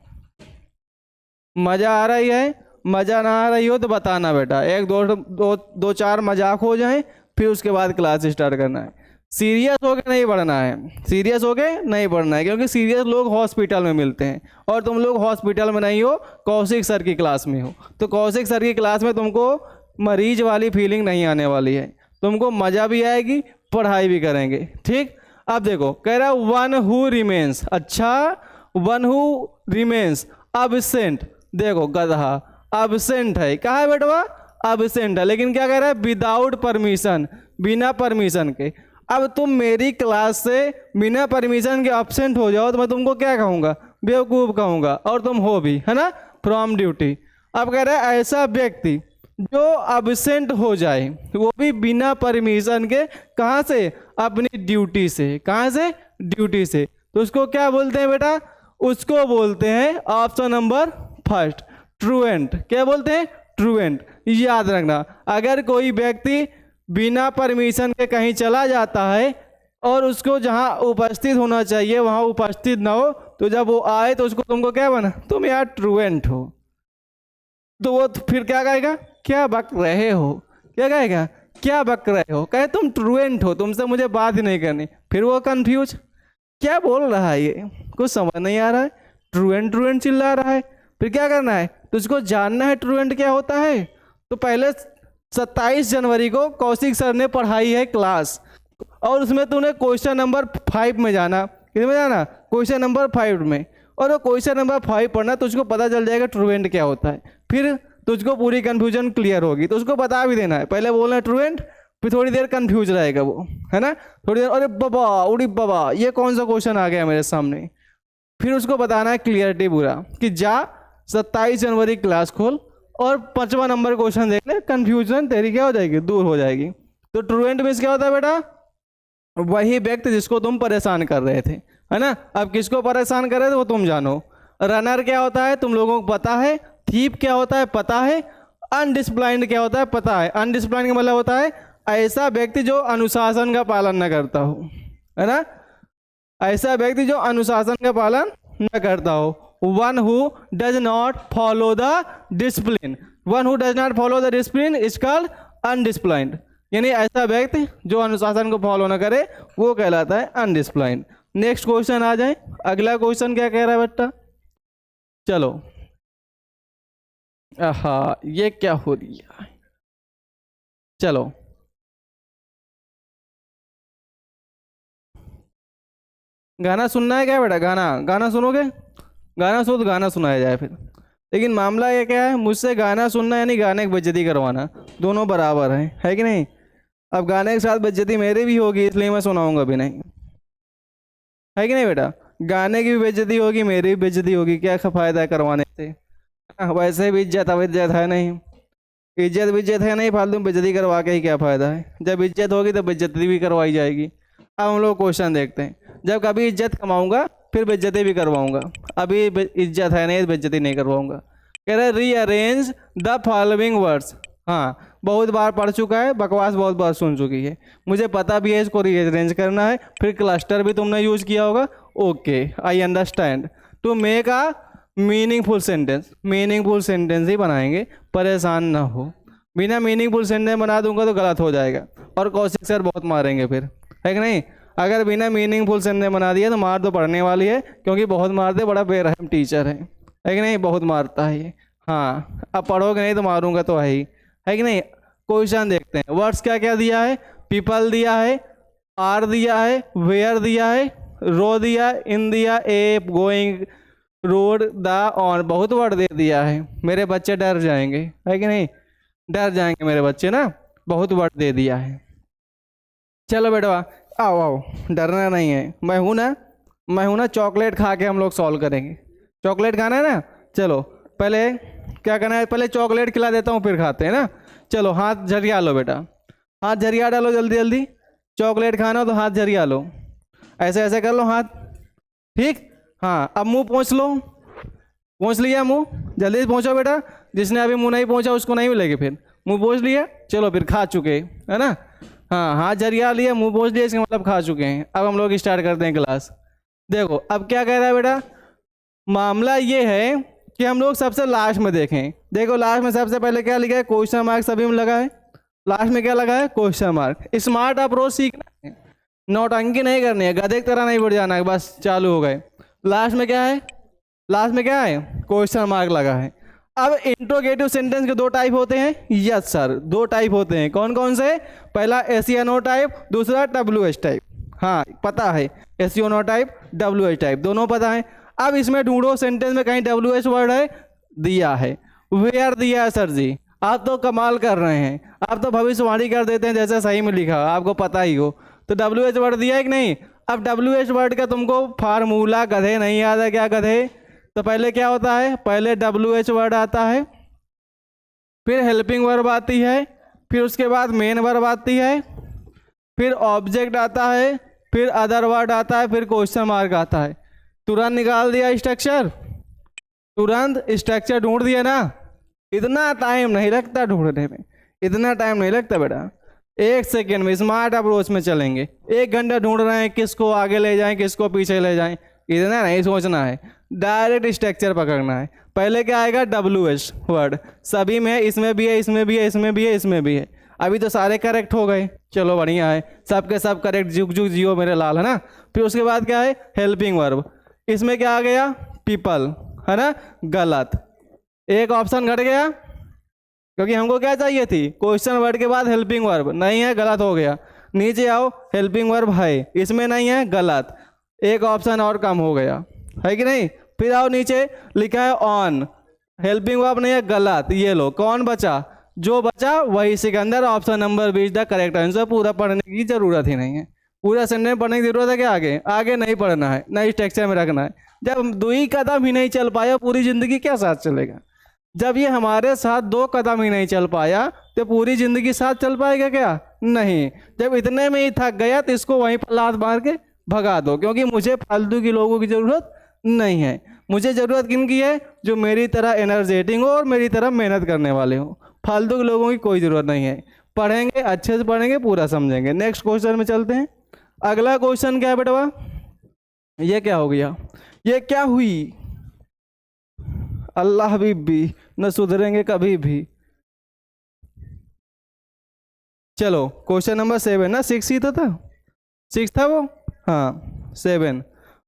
मज़ा आ रही है, मज़ा ना आ रही हो तो बताना बेटा, एक दो चार मजाक हो जाए, फिर उसके बाद क्लास स्टार्ट करना है। सीरियस होके नहीं पढ़ना है, सीरियस होके नहीं पढ़ना है, क्योंकि सीरियस लोग हॉस्पिटल में मिलते हैं और तुम लोग हॉस्पिटल में नहीं हो, कौशिक सर की क्लास में हो। तो कौशिक सर की क्लास में तुमको मरीज वाली फीलिंग नहीं आने वाली है, तुमको मज़ा भी आएगी, पढ़ाई भी करेंगे। ठीक, अब देखो कह रहा है वन हु रिमेन्स। अच्छा, वन हु रिमेन्स अब्सेंट, देखो गधा अब्सेंट है, कहा है बेटवा, अब्सेंट है। लेकिन क्या कह रहा है, विदाउट परमिशन, बिना परमिशन के। अब तुम मेरी क्लास से बिना परमिशन के अब्सेंट हो जाओ तो मैं तुमको क्या कहूँगा, बेवकूफ़ कहूँगा, और तुम हो भी, है ना, फ्रॉम ड्यूटी। अब कह रहा है ऐसा व्यक्ति जो अब्सेंट हो जाए, वो भी बिना परमिशन के, कहाँ से, अपनी ड्यूटी से। कहाँ से, ड्यूटी से। तो उसको क्या बोलते हैं बेटा, उसको बोलते हैं ऑप्शन नंबर फर्स्ट, ट्रूएंट। क्या बोलते हैं, ट्रूएंट। याद रखना, अगर कोई व्यक्ति बिना परमिशन के कहीं चला जाता है और उसको जहाँ उपस्थित होना चाहिए वहाँ उपस्थित ना हो, तो जब वो आए तो उसको तुमको क्या बना, तुम यार ट्रूएंट हो। तो वो फिर क्या कहेगा, क्या बक रहे हो, क्या कहेगा, क्या बक रहे हो, कहे तुम ट्रूएंट हो, तुमसे मुझे बात ही नहीं करनी। फिर वो कंफ्यूज, क्या बोल रहा है ये, कुछ समझ नहीं आ रहा है, ट्रूएंट ट्रूएंट चिल्ला रहा है। फिर क्या करना है, तुझको जानना है ट्रूएंट क्या होता है। तो पहले 27 जनवरी को कौशिक सर ने पढ़ाई है क्लास, और उसमें तूने क्वेश्चन नंबर 5 में जाना, किस में जाना, क्वेश्चन नंबर 5 में, और वो क्वेश्चन नंबर 5 पढ़ना, तुझको पता चल जाएगा ट्रूएंट क्या होता है। फिर तुझको पूरी कन्फ्यूजन क्लियर होगी, तो उसको बता भी देना है, पहले बोलना है ट्रूएंट, फिर थोड़ी देर कंफ्यूज रहेगा वो, है ना, थोड़ी देर अरे बाबा उड़ी बाबा ये कौन सा क्वेश्चन आ गया मेरे सामने। फिर उसको बताना है क्लियरिटी पूरा कि जा 27 जनवरी क्लास खोल और 5वां नंबर क्वेश्चन देख ले, कंफ्यूजन तेरी क्या हो जाएगी, दूर हो जाएगी। तो ट्रूएंट मीन्स क्या होता है बेटा, वही व्यक्ति जिसको तुम परेशान कर रहे थे, है ना। अब किसको परेशान कर रहे थे वो तुम जानो। रनर क्या होता है तुम लोगों को पता है, थीप क्या होता है पता है, अनडिसिप्लाइंड क्या होता है पता है। अनडिसिप्लाइंड का मतलब होता है ऐसा व्यक्ति जो अनुशासन का पालन न करता हो, है ना, ऐसा व्यक्ति जो अनुशासन का पालन न करता हो। One who does not follow the discipline, one who does not follow the discipline is called undisciplined, यानी ऐसा व्यक्ति जो अनुशासन को फॉलो न करे वो कहलाता है अनडिसिप्लाइंड। नेक्स्ट क्वेश्चन आ जाए, अगला क्वेश्चन क्या कह रहा है बेटा, चलो हाँ ये क्या हो रही है, चलो गाना सुनना है क्या बेटा, गाना गाना सुनोगे, गाना सुनो तो गाना सुनाया जाए फिर। लेकिन मामला ये क्या है, मुझसे गाना सुनना यानी गाने की बेइज्जती करवाना, दोनों बराबर है कि नहीं। अब गाने के साथ बेइज्जती मेरी भी होगी इसलिए मैं सुनाऊंगा भी नहीं, है कि नहीं बेटा, गाने की भी बेइज्जती होगी मेरी भी बेइज्जती होगी, क्या फायदा है करवाने से। वैसे भी इज्जत अब इज्जत है नहीं, इज्जत विज्जत है नहीं, फालतू में बेइज्जती करवा के ही क्या फ़ायदा है, जब इज्जत होगी तो बेइज्जती भी करवाई जाएगी। अब हम लोग क्वेश्चन देखते हैं, जब कभी इज्जत कमाऊंगा फिर बेइज्जती भी करवाऊंगा, अभी इज्जत है नहीं बेइज्जती नहीं करवाऊंगा। कह रहे रीअरेंज द फॉलोइंग वर्ड्स, हाँ बहुत बार पढ़ चुका है, बकवास बहुत बार सुन चुकी है, मुझे पता भी है इसको रीअरेंज करना है, फिर क्लस्टर भी तुमने यूज़ किया होगा, okay I understand. To make a meaningful sentence, meaningful sentence ही बनाएंगे, परेशान ना हो, बिना मीनिंगफुल सेंटेंस बना दूंगा तो गलत हो जाएगा और कौशिक सर बहुत मारेंगे फिर, है कि नहीं। अगर बिना मीनिंगफुल सेंटेंस बना दिया तो मार तो पड़ने वाली है, क्योंकि बहुत मारते, बड़ा बेरहम टीचर है कि नहीं, बहुत मारता है ये। हाँ अब पढ़ोगे नहीं तो मारूंगा तो है कि नहीं। क्वेश्चन देखते हैं, वर्ड्स क्या क्या दिया है, पीपल दिया है, आर दिया है, वेयर दिया है, रो दिया, इन दिया, ए गोइंग, रोड, द, ऑन, बहुत वर्ड दे दिया है। मेरे बच्चे डर जाएंगे, है कि नहीं, डर जाएंगे मेरे बच्चे ना, बहुत वर्ड दे दिया है। चलो बेटा आओ आओ, डरना नहीं है, मैं हूँ ना, चॉकलेट खा के हम लोग सॉल्व करेंगे। चॉकलेट खाना है ना, चलो पहले क्या करना है, पहले चॉकलेट खिला देता हूँ फिर खाते हैं ना। चलो हाथ झरिया लो बेटा, हाथ झरिया डालो जल्दी जल्दी, चॉकलेट खाना हो तो हाथ झरिया लो, ऐसे ऐसे कर लो हाथ, ठीक। हाँ अब मुंह पोंछ लो, पोंछ लिया मुंह, जल्दी से पहुँचो बेटा, जिसने अभी मुंह नहीं पहुँचा उसको नहीं मिलेगी फिर, मुंह पोंछ लिया, चलो फिर खा चुके है ना। हाँ हाथ झरिया लिया, मुंह पोंछ लिया, इसका मतलब खा चुके हैं। अब हम लोग स्टार्ट करते हैं क्लास। देखो अब क्या कह रहा है बेटा, मामला ये है कि हम लोग सबसे लास्ट में देखें, देखो लास्ट में सबसे पहले क्या लिखा है, क्वेश्चन मार्क सभी में लगा है, लास्ट में क्या लगा है, क्वेश्चन मार्क। स्मार्ट अप्रोच सीखना है, नौटंकी नहीं करनी है, गधे की तरह नहीं बढ़ जाना है, बस चालू हो गए। लास्ट में क्या है, लास्ट में क्या है, क्वेश्चन मार्क लगा है। अब इंट्रोगेटिव सेंटेंस के दो टाइप होते हैं, यस सर दो टाइप होते हैं, कौन कौन से, पहला एस-ई-एन-ओ टाइप, दूसरा डब्ल्यू-एच टाइप। हाँ पता है, एस-ई-एन-ओ टाइप, डब्ल्यू-एच टाइप दोनों पता है। अब इसमें ढूंढो सेंटेंस में कहीं डब्ल्यू-एच वर्ड है, दिया है, वेयर दिया है सर जी, आप तो कमाल कर रहे हैं, आप तो भविष्यवाणी कर देते हैं जैसे सही में लिखा आपको पता ही हो। तो डब्ल्यू-एच वर्ड दिया है कि नहीं। अब डब्ल्यू-एच वर्ड का तुमको फार्मूला गधे नहीं याद है क्या गधे, तो पहले क्या होता है, पहले डब्ल्यू-एच वर्ड आता है, फिर हेल्पिंग वर्ब आती है, फिर उसके बाद मेन वर्ब आती है, फिर ऑब्जेक्ट आता है, फिर अदर वर्ड आता है, फिर क्वेश्चन मार्क आता है। तुरंत निकाल दिया स्ट्रक्चर, तुरंत स्ट्रक्चर ढूंढ दिया ना, इतना टाइम नहीं लगता ढूंढने में, इतना टाइम नहीं लगता बेटा, 1 सेकेंड में स्मार्ट अप्रोच में चलेंगे। 1 घंटा ढूंढ रहे हैं, किसको आगे ले जाएं किसको पीछे ले जाएं, इतना नहीं सोचना है, डायरेक्ट स्ट्रक्चर पकड़ना है। पहले क्या आएगा, WH वर्ड, सभी में है, इसमें भी है, इसमें भी है, इसमें भी है, इसमें भी है। अभी तो सारे करेक्ट हो गए, चलो बढ़िया है, सब के सब करेक्ट, जुग जुग जियो मेरे लाल, है ना। फिर उसके बाद क्या है, हेल्पिंग वर्ब, इसमें क्या आ गया, पीपल, है ना, गलत, एक ऑप्शन घट गया, क्योंकि हमको क्या चाहिए थी, क्वेश्चन वर्ड के बाद हेल्पिंग वर्ब, नहीं है, गलत हो गया। नीचे आओ, हेल्पिंग वर्ब है, इसमें नहीं है, गलत, एक ऑप्शन और कम हो गया, है कि नहीं। फिर आओ नीचे, लिखा है ऑन, हेल्पिंग वर्ब नहीं है, गलत, ये लो, कौन बचा, जो बचा वही Sikandar, option number 20 the correct answer. पूरा पढ़ने की जरूरत ही नहीं है, पूरा सेंटेंस पढ़ने की जरूरत है क्या, आगे आगे नहीं पढ़ना है, नई स्ट्रक्चर में रखना है। जब 2 ही कदम ही नहीं चल पाया, पूरी जिंदगी क्या साथ चलेगा। जब ये हमारे साथ 2 कदम ही नहीं चल पाया, तो पूरी जिंदगी साथ चल पाएगा क्या, नहीं। जब इतने में ही थक गया तो इसको वहीं पर लात मार के भगा दो, क्योंकि मुझे फालतू की लोगों की जरूरत नहीं है। मुझे जरूरत किन की है, जो मेरी तरह एनर्जेटिक हो और मेरी तरह मेहनत करने वाले हो। फालतू के लोगों की कोई ज़रूरत नहीं है। पढ़ेंगे, अच्छे से पढ़ेंगे, पूरा समझेंगे। नेक्स्ट क्वेश्चन में चलते हैं। अगला क्वेश्चन क्या है बेटवा, ये क्या हो गया, ये क्या हुई, अल्लाह हबीबी न सुधरेंगे कभी भी। चलो क्वेश्चन नंबर 7 ना, 6 ही तो था, 6 था वो, हाँ 7,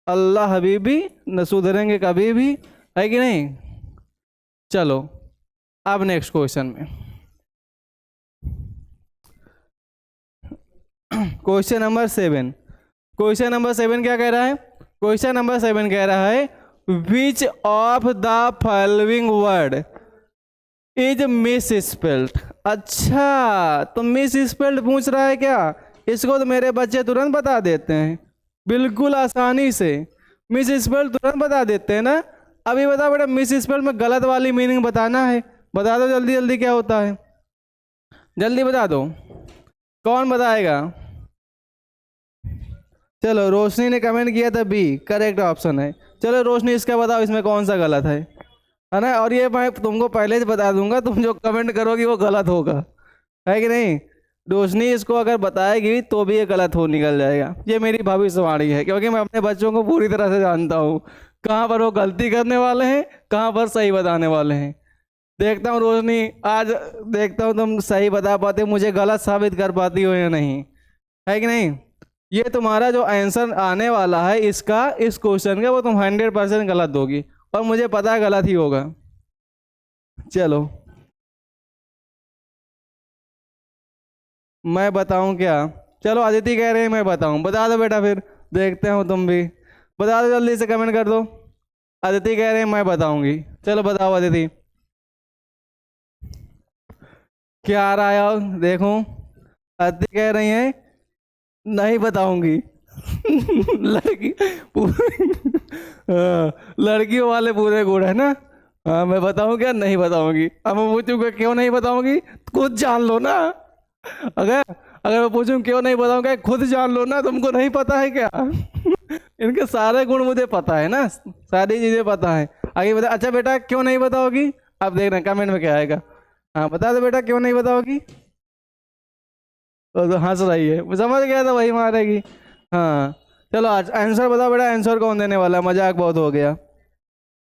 अल्लाह हबीबी न सुधरेंगे कभी भी, है कि नहीं। चलो अब नेक्स्ट क्वेश्चन में, क्वेश्चन नंबर 7, क्वेश्चन नंबर 7 क्या कह रहा है, क्वेश्चन नंबर 7 कह रहा है which of the following word is miss spelled. अच्छा, तो मिस स्पेल्ड पूछ रहा है क्या, इसको तो मेरे बच्चे तुरंत बता देते हैं, बिल्कुल आसानी से मिस स्पेल्ड तुरंत बता देते हैं ना। अभी बताओ बेटा, मिस स्पेल्ड में गलत वाली मीनिंग बताना है, बता दो जल्दी जल्दी क्या होता है, जल्दी बता दो, कौन बताएगा। चलो रोशनी ने कमेंट किया था बी, करेक्ट ऑप्शन है। चलो रोशनी इसका बताओ, इसमें कौन सा गलत है ना। और ये मैं तुमको पहले से बता दूंगा, तुम जो कमेंट करोगी वो गलत होगा, है कि नहीं। रोशनी इसको अगर बताएगी तो भी ये गलत हो निकल जाएगा, ये मेरी भविष्यवाणी है, क्योंकि मैं अपने बच्चों को पूरी तरह से जानता हूँ कहाँ पर वो गलती करने वाले हैं, कहाँ पर सही बताने वाले हैं। देखता हूँ रोशनी, आज देखता हूँ तुम सही बता पाते, मुझे गलत साबित कर पाती हो या नहीं, है कि नहीं। ये तुम्हारा जो आंसर आने वाला है इसका, इस क्वेश्चन का, वो तुम 100% गलत दोगी, और मुझे पता है गलत ही होगा। चलो मैं बताऊं क्या, चलो अदिति कह रहे हैं मैं बताऊं, बता दो बेटा, फिर देखते हो तुम भी, बता दो जल्दी से, कमेंट कर दो। अदिति कह रहे हैं मैं बताऊंगी, चलो बताओ अदिति क्या आ रहा है, देखूं। अदिति कह रही हैं नहीं बताऊंगी लड़की लड़कियों वाले पूरे गुण है ना। हाँ मैं बताऊं क्या, नहीं बताऊंगी। अब मैं पूछूंगा क्यों नहीं बताऊंगी, खुद जान लो ना। अगर अगर मैं पूछूं क्यों नहीं बताऊंगा, खुद जान लो ना, तुमको नहीं पता है क्या इनके सारे गुण मुझे पता है ना, सारी चीजें पता है। आगे बता, अच्छा बेटा क्यों नहीं बताओगी, अब देखना कमेंट में क्या आएगा। हाँ बता दो बेटा क्यों नहीं बताओगी, तो हंस रही है, मैं समझ गया था वही मारेगी। हाँ चलो आज आंसर बताओ बेटा, आंसर कौन देने वाला है, मजाक बहुत हो गया।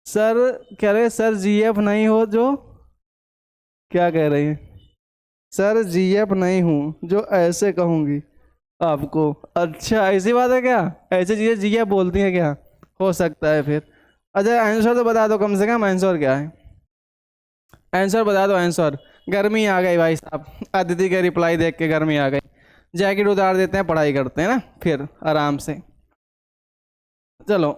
सर कह रहे सर जीएफ नहीं हो, जो क्या कह रही है, सर जीएफ नहीं हूँ जो ऐसे कहूँगी आपको। अच्छा ऐसी बात है क्या, ऐसी चीज़ें जीएफ बोलती हैं क्या, हो सकता है फिर। अच्छा आंसर तो बता दो कम से कम, आंसर क्या है, आंसर बता दो आंसर। गर्मी आ गई भाई साहब, अदिति के रिप्लाई देख के गर्मी आ गई। जैकेट उतार देते हैं, पढ़ाई करते हैं ना फिर आराम से। चलो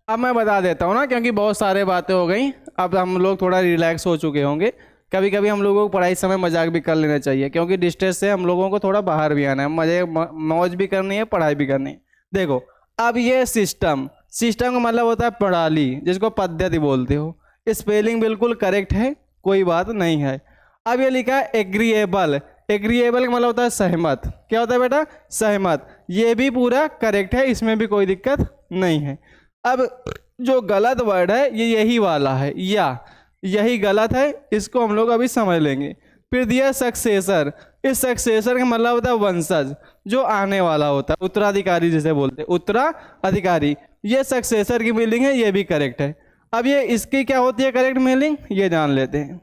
अब मैं बता देता हूँ ना, क्योंकि बहुत सारे बातें हो गई, अब हम लोग थोड़ा रिलैक्स हो चुके होंगे। कभी कभी हम लोगों को पढ़ाई समय मजाक भी कर लेना चाहिए, क्योंकि डिस्ट्रेस से हम लोगों को थोड़ा बाहर भी आना है, मजे मौज भी करनी है, पढ़ाई भी करनी है। देखो अब ये सिस्टम, सिस्टम का मतलब होता है प्रणाली, जिसको पद्धति बोलते हो। स्पेलिंग बिल्कुल करेक्ट है, कोई बात नहीं है। अब ये लिखा है एग्रीएबल, एग्रीएबल का मतलब होता है सहमत। क्या होता है बेटा, सहमत। ये भी पूरा करेक्ट है, इसमें भी कोई दिक्कत नहीं है। अब जो गलत वर्ड है ये यही वाला है, या यही गलत है, इसको हम लोग अभी समझ लेंगे। फिर दिया सक्सेसर, इस सक्सेसर का मतलब होता है वंशज, जो आने वाला होता है, उत्तराधिकारी जिसे बोलते हैं, उत्तराधिकारी। ये सक्सेसर की मीनिंग है, ये भी करेक्ट है। अब ये इसकी क्या होती है करेक्ट मीनिंग, ये जान लेते हैं।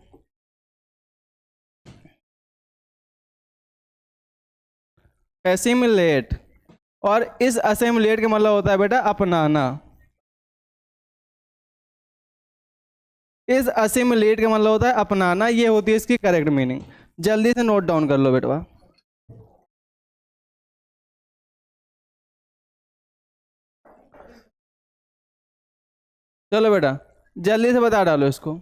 एसिमिलेट, और इस असिमिलेट का मतलब होता है बेटा अपनाना। इस असिमिलेट का मतलब होता है अपनाना, ये होती है इसकी करेक्ट मीनिंग। जल्दी से नोट डाउन कर लो बेटवा। चलो बेटा जल्दी से बता डालो इसको।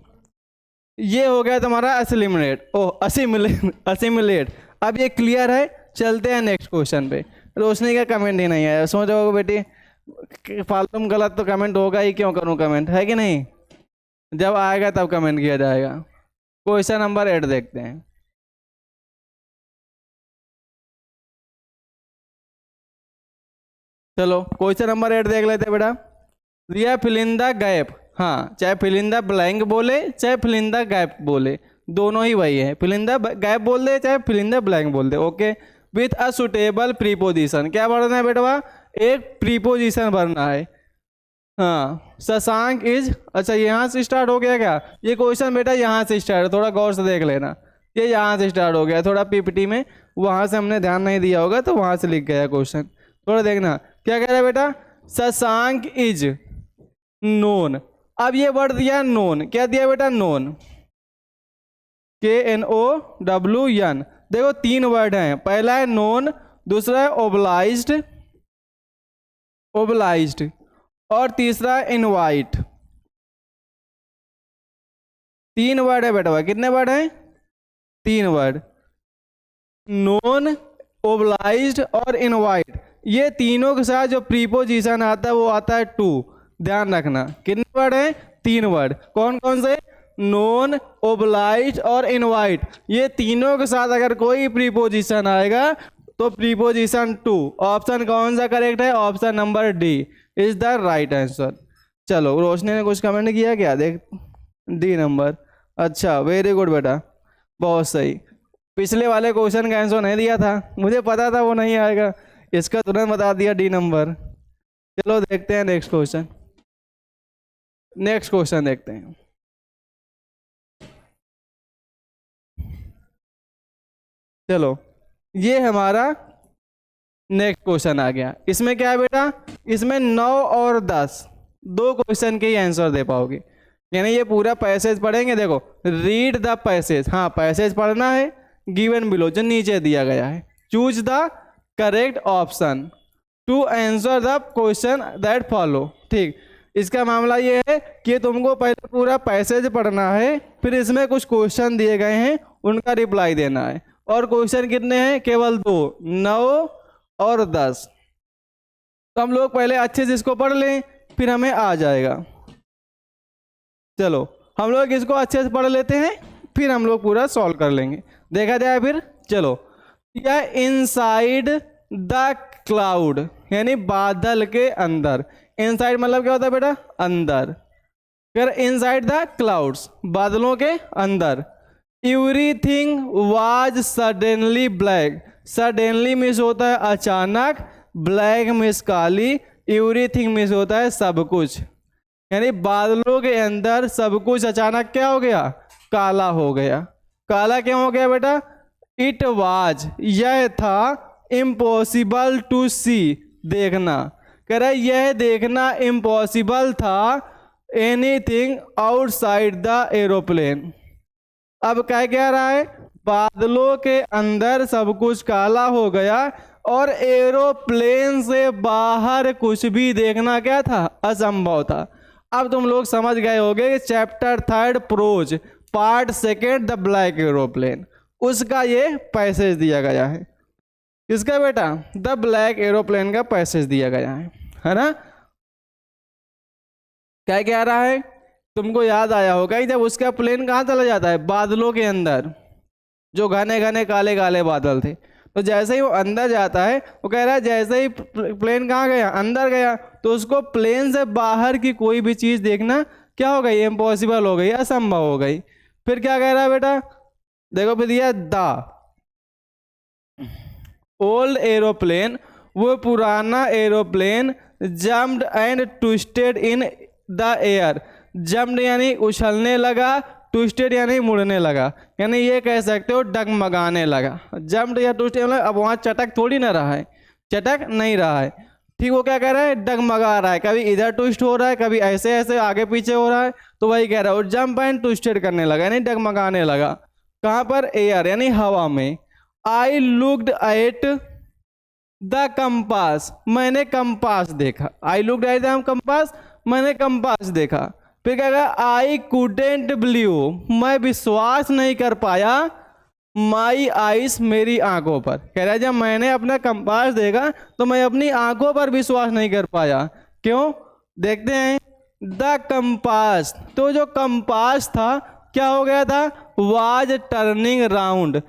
ये हो गया तुम्हारा असिमिलेट, ओह असिमिलेट, असिमिलेट। अब ये क्लियर है, चलते हैं नेक्स्ट क्वेश्चन पे। रोशनी का कमेंट ही नहीं आया, सोच रहे हो बेटी फालतू में गलत तो कमेंट होगा ही, क्यों करूं कमेंट, है कि नहीं? जब आएगा तब कमेंट किया जाएगा। क्वेश्चन नंबर 8 देखते हैं। चलो क्वेश्चन नंबर 8 देख लेते हैं बेटा। दिया फिल इन द गैप, हाँ चाहे फिल इन द ब्लैंक बोले चाहे फिल इन द गैप बोले, दोनों ही वही है। फिल इन द गैप बोल दे चाहे फिल इन द ब्लैंक बोल दे, okay. With a suitable preposition, क्या भरना है बेटवा, एक प्रीपोजिशन भरना है। हाँ शशांक इज, अच्छा यहाँ से स्टार्ट हो गया क्या ये क्वेश्चन बेटा, यहाँ से स्टार्ट, थोड़ा गौर से देख लेना। ये यहाँ से स्टार्ट हो गया, थोड़ा पीपीटी में वहाँ से हमने ध्यान नहीं दिया होगा तो वहाँ से लिख गया क्वेश्चन, थोड़ा देखना। क्या कह रहा है बेटा, शशांक इज नोन। अब ये वर्ड दिया नोन, क्या दिया बेटा नोन, KNOWN। देखो 3 वर्ड हैं, पहला है नोन, दूसरा है ओबलाइज्ड, ओबलाइज्ड, और तीसरा है इनवाइट। 3 वर्ड है बेटा, कितने वर्ड हैं, 3 वर्ड, नोन, ओबलाइज्ड और इनवाइट। ये तीनों के साथ जो प्रीपोजिशन आता है वो आता है टू, ध्यान रखना। कितने वर्ड हैं, 3 वर्ड, कौन कौन से, नोन, ओबलाइज्ड और इनवाइट। ये तीनों के साथ अगर कोई प्रीपोजिशन आएगा तो प्रीपोजिशन टू। ऑप्शन कौन सा करेक्ट है, option number D is the right answer. चलो रोशनी ने कुछ कमेंट किया क्या, देख, डी नंबर, अच्छा वेरी गुड बेटा, बहुत सही। पिछले वाले क्वेश्चन का आंसर नहीं दिया था, मुझे पता था वो नहीं आएगा, इसका तुरंत बता दिया, डी नंबर। चलो देखते हैं नेक्स्ट क्वेश्चन, नेक्स्ट क्वेश्चन देखते हैं। चलो ये हमारा नेक्स्ट क्वेश्चन आ गया। इसमें क्या है बेटा, इसमें 9 और 10 दो क्वेश्चन के ही आंसर दे पाओगे। यानी ये पूरा पैसेज पढ़ेंगे, देखो रीड द पैसेज, हाँ पैसेज पढ़ना है, गिवन बिलो जो नीचे दिया गया है, choose the correct option to answer the question that follow. ठीक, इसका मामला ये है कि तुमको पहले पूरा पैसेज पढ़ना है, फिर इसमें कुछ क्वेश्चन दिए गए हैं उनका रिप्लाई देना है। और क्वेश्चन कितने हैं, केवल 2, 9 और 10। तो हम लोग पहले अच्छे से इसको पढ़ लें, फिर हमें आ जाएगा। चलो हम लोग इसको अच्छे से पढ़ लेते हैं, फिर हम लोग पूरा सॉल्व कर लेंगे, देखा जाए फिर। चलो, यह इनसाइड द क्लाउड, यानी बादल के अंदर। इनसाइड मतलब क्या होता है बेटा, अंदर। फिर इनसाइड द क्लाउड्स, बादलों के अंदर। Everything was suddenly black, suddenly miss होता है अचानक, ब्लैक मिस काली, एवरीथिंग मिस होता है सब कुछ। यानी बादलों के अंदर सब कुछ अचानक क्या हो गया, काला हो गया। काला क्यों हो गया बेटा, इट वाज, यह था, इम्पॉसिबल टू सी, देखना, कह रहा है यह देखना इम्पॉसिबल था, एनीथिंग आउटसाइड द एरोप्लेन। अब क्या कह रहा है, बादलों के अंदर सब कुछ काला हो गया और एरोप्लेन से बाहर कुछ भी देखना क्या था, असंभव था। अब तुम लोग समझ गए होंगे कि chapter 3 prose part 2 the black aeroplane, उसका ये पैसेज दिया गया है। किसका बेटा, द ब्लैक एरोप्लेन का पैसेज दिया गया है ना। क्या कह रहा है, तुमको याद आया होगा कि जब उसका प्लेन कहाँ चला जाता है, बादलों के अंदर, जो घने घने काले काले बादल थे, तो जैसे ही वो अंदर जाता है, वो कह रहा है जैसे ही प्लेन कहाँ गया, अंदर गया, तो उसको प्लेन से बाहर की कोई भी चीज़ देखना क्या हो गई, इम्पॉसिबल हो गई, असंभव हो गई। फिर क्या कह रहा है बेटा, देखो फिर दिया द ओल्ड एरोप्लेन, वो पुराना aeroplane jumped and twisted in the air. Jumped यानी उछलने लगा, ट्विस्टेड यानी मुड़ने लगा, यानी ये कह सकते हो डगमगाने लगा। जम्प्ड या ट्विस्टेड मतलब अब वहाँ चटक थोड़ी ना रहा है, चटक नहीं रहा है, ठीक। वो क्या कह रहा है, डगमगा रहा है, कभी इधर ट्विस्ट हो रहा है, कभी ऐसे ऐसे आगे पीछे हो रहा है, तो वही कह रहा है। और जंप एंड ट्विस्टेड करने लगा यानी डगमगाने लगा। कहाँ पर, एयर यानी हवा में। I looked at the compass, मैंने कंपास देखा। I looked at the compass, मैंने कंपास देखा। फिर क्या कहा, आई कुडेंट बिलीव, मैं विश्वास नहीं कर पाया, माई आइस, मेरी आंखों पर। कह रहा है जब मैंने अपना कंपास देखा तो मैं अपनी आंखों पर विश्वास नहीं कर पाया। क्यों, देखते हैं। द कंपास, तो जो कंपास था क्या हो गया था, was turning round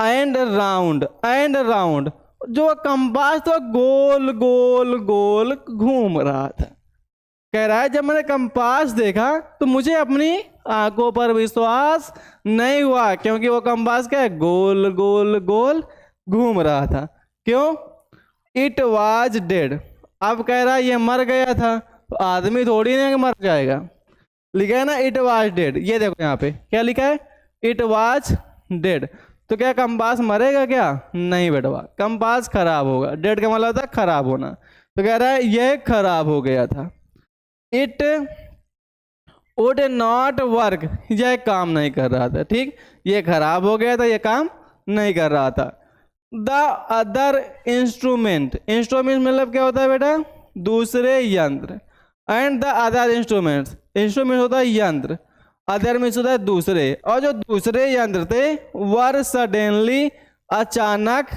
and round and round, जो कंपास तो गोल गोल गोल घूम रहा था। कह रहा है जब मैंने कंपास देखा तो मुझे अपनी आंखों पर विश्वास नहीं हुआ, क्योंकि वो कंपास क्या है, गोल गोल गोल घूम रहा था। क्यों, इट वाज डेड। अब कह रहा है ये मर गया था, तो आदमी थोड़ी ना मर जाएगा, लिखा है ना इट वाज डेड। ये देखो यहाँ पे क्या लिखा है, इट वाज डेड। तो क्या कंपास मरेगा क्या, नहीं बेटवा, कंपास खराब होगा। डेड का मतलब होता है खराब होना। तो कह रहा है यह खराब हो गया था। इट वुड नॉट वर्क, यह काम नहीं कर रहा था, ठीक। ये खराब हो गया था, यह काम नहीं कर रहा था। द अदर इंस्ट्रूमेंट, इंस्ट्रूमेंट मतलब क्या होता है बेटा, दूसरे यंत्र। And the other instruments, instrument होता है यंत्र, अदर मीन्स होता है दूसरे। और जो दूसरे यंत्र थे वर सडनली, अचानक,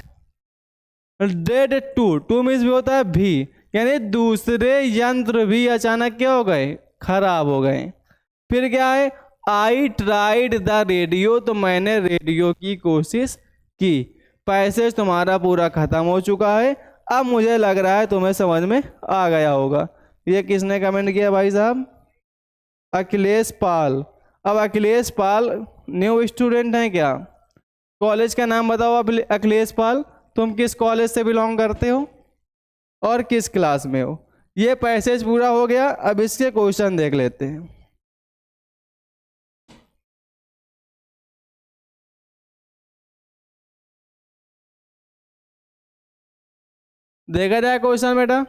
डेड टू, टू मीन्स भी होता है भी, यानी दूसरे यंत्र भी अचानक क्या हो गए, खराब हो गए। फिर क्या है, आई ट्राइड द रेडियो, तो मैंने रेडियो की कोशिश की। पैसेज तुम्हारा पूरा खत्म हो चुका है। अब मुझे लग रहा है तुम्हें समझ में आ गया होगा। ये किसने कमेंट किया भाई साहब, अखिलेश पाल। अब अखिलेश पाल न्यू स्टूडेंट हैं क्या, कॉलेज का नाम बताओ। अब अखिलेश पाल, तुम किस कॉलेज से बिलोंग करते हो और किस क्लास में हो। ये पैसेज पूरा हो गया। अब इसके क्वेश्चन देख लेते हैं। देखा जाए क्वेश्चन बेटा।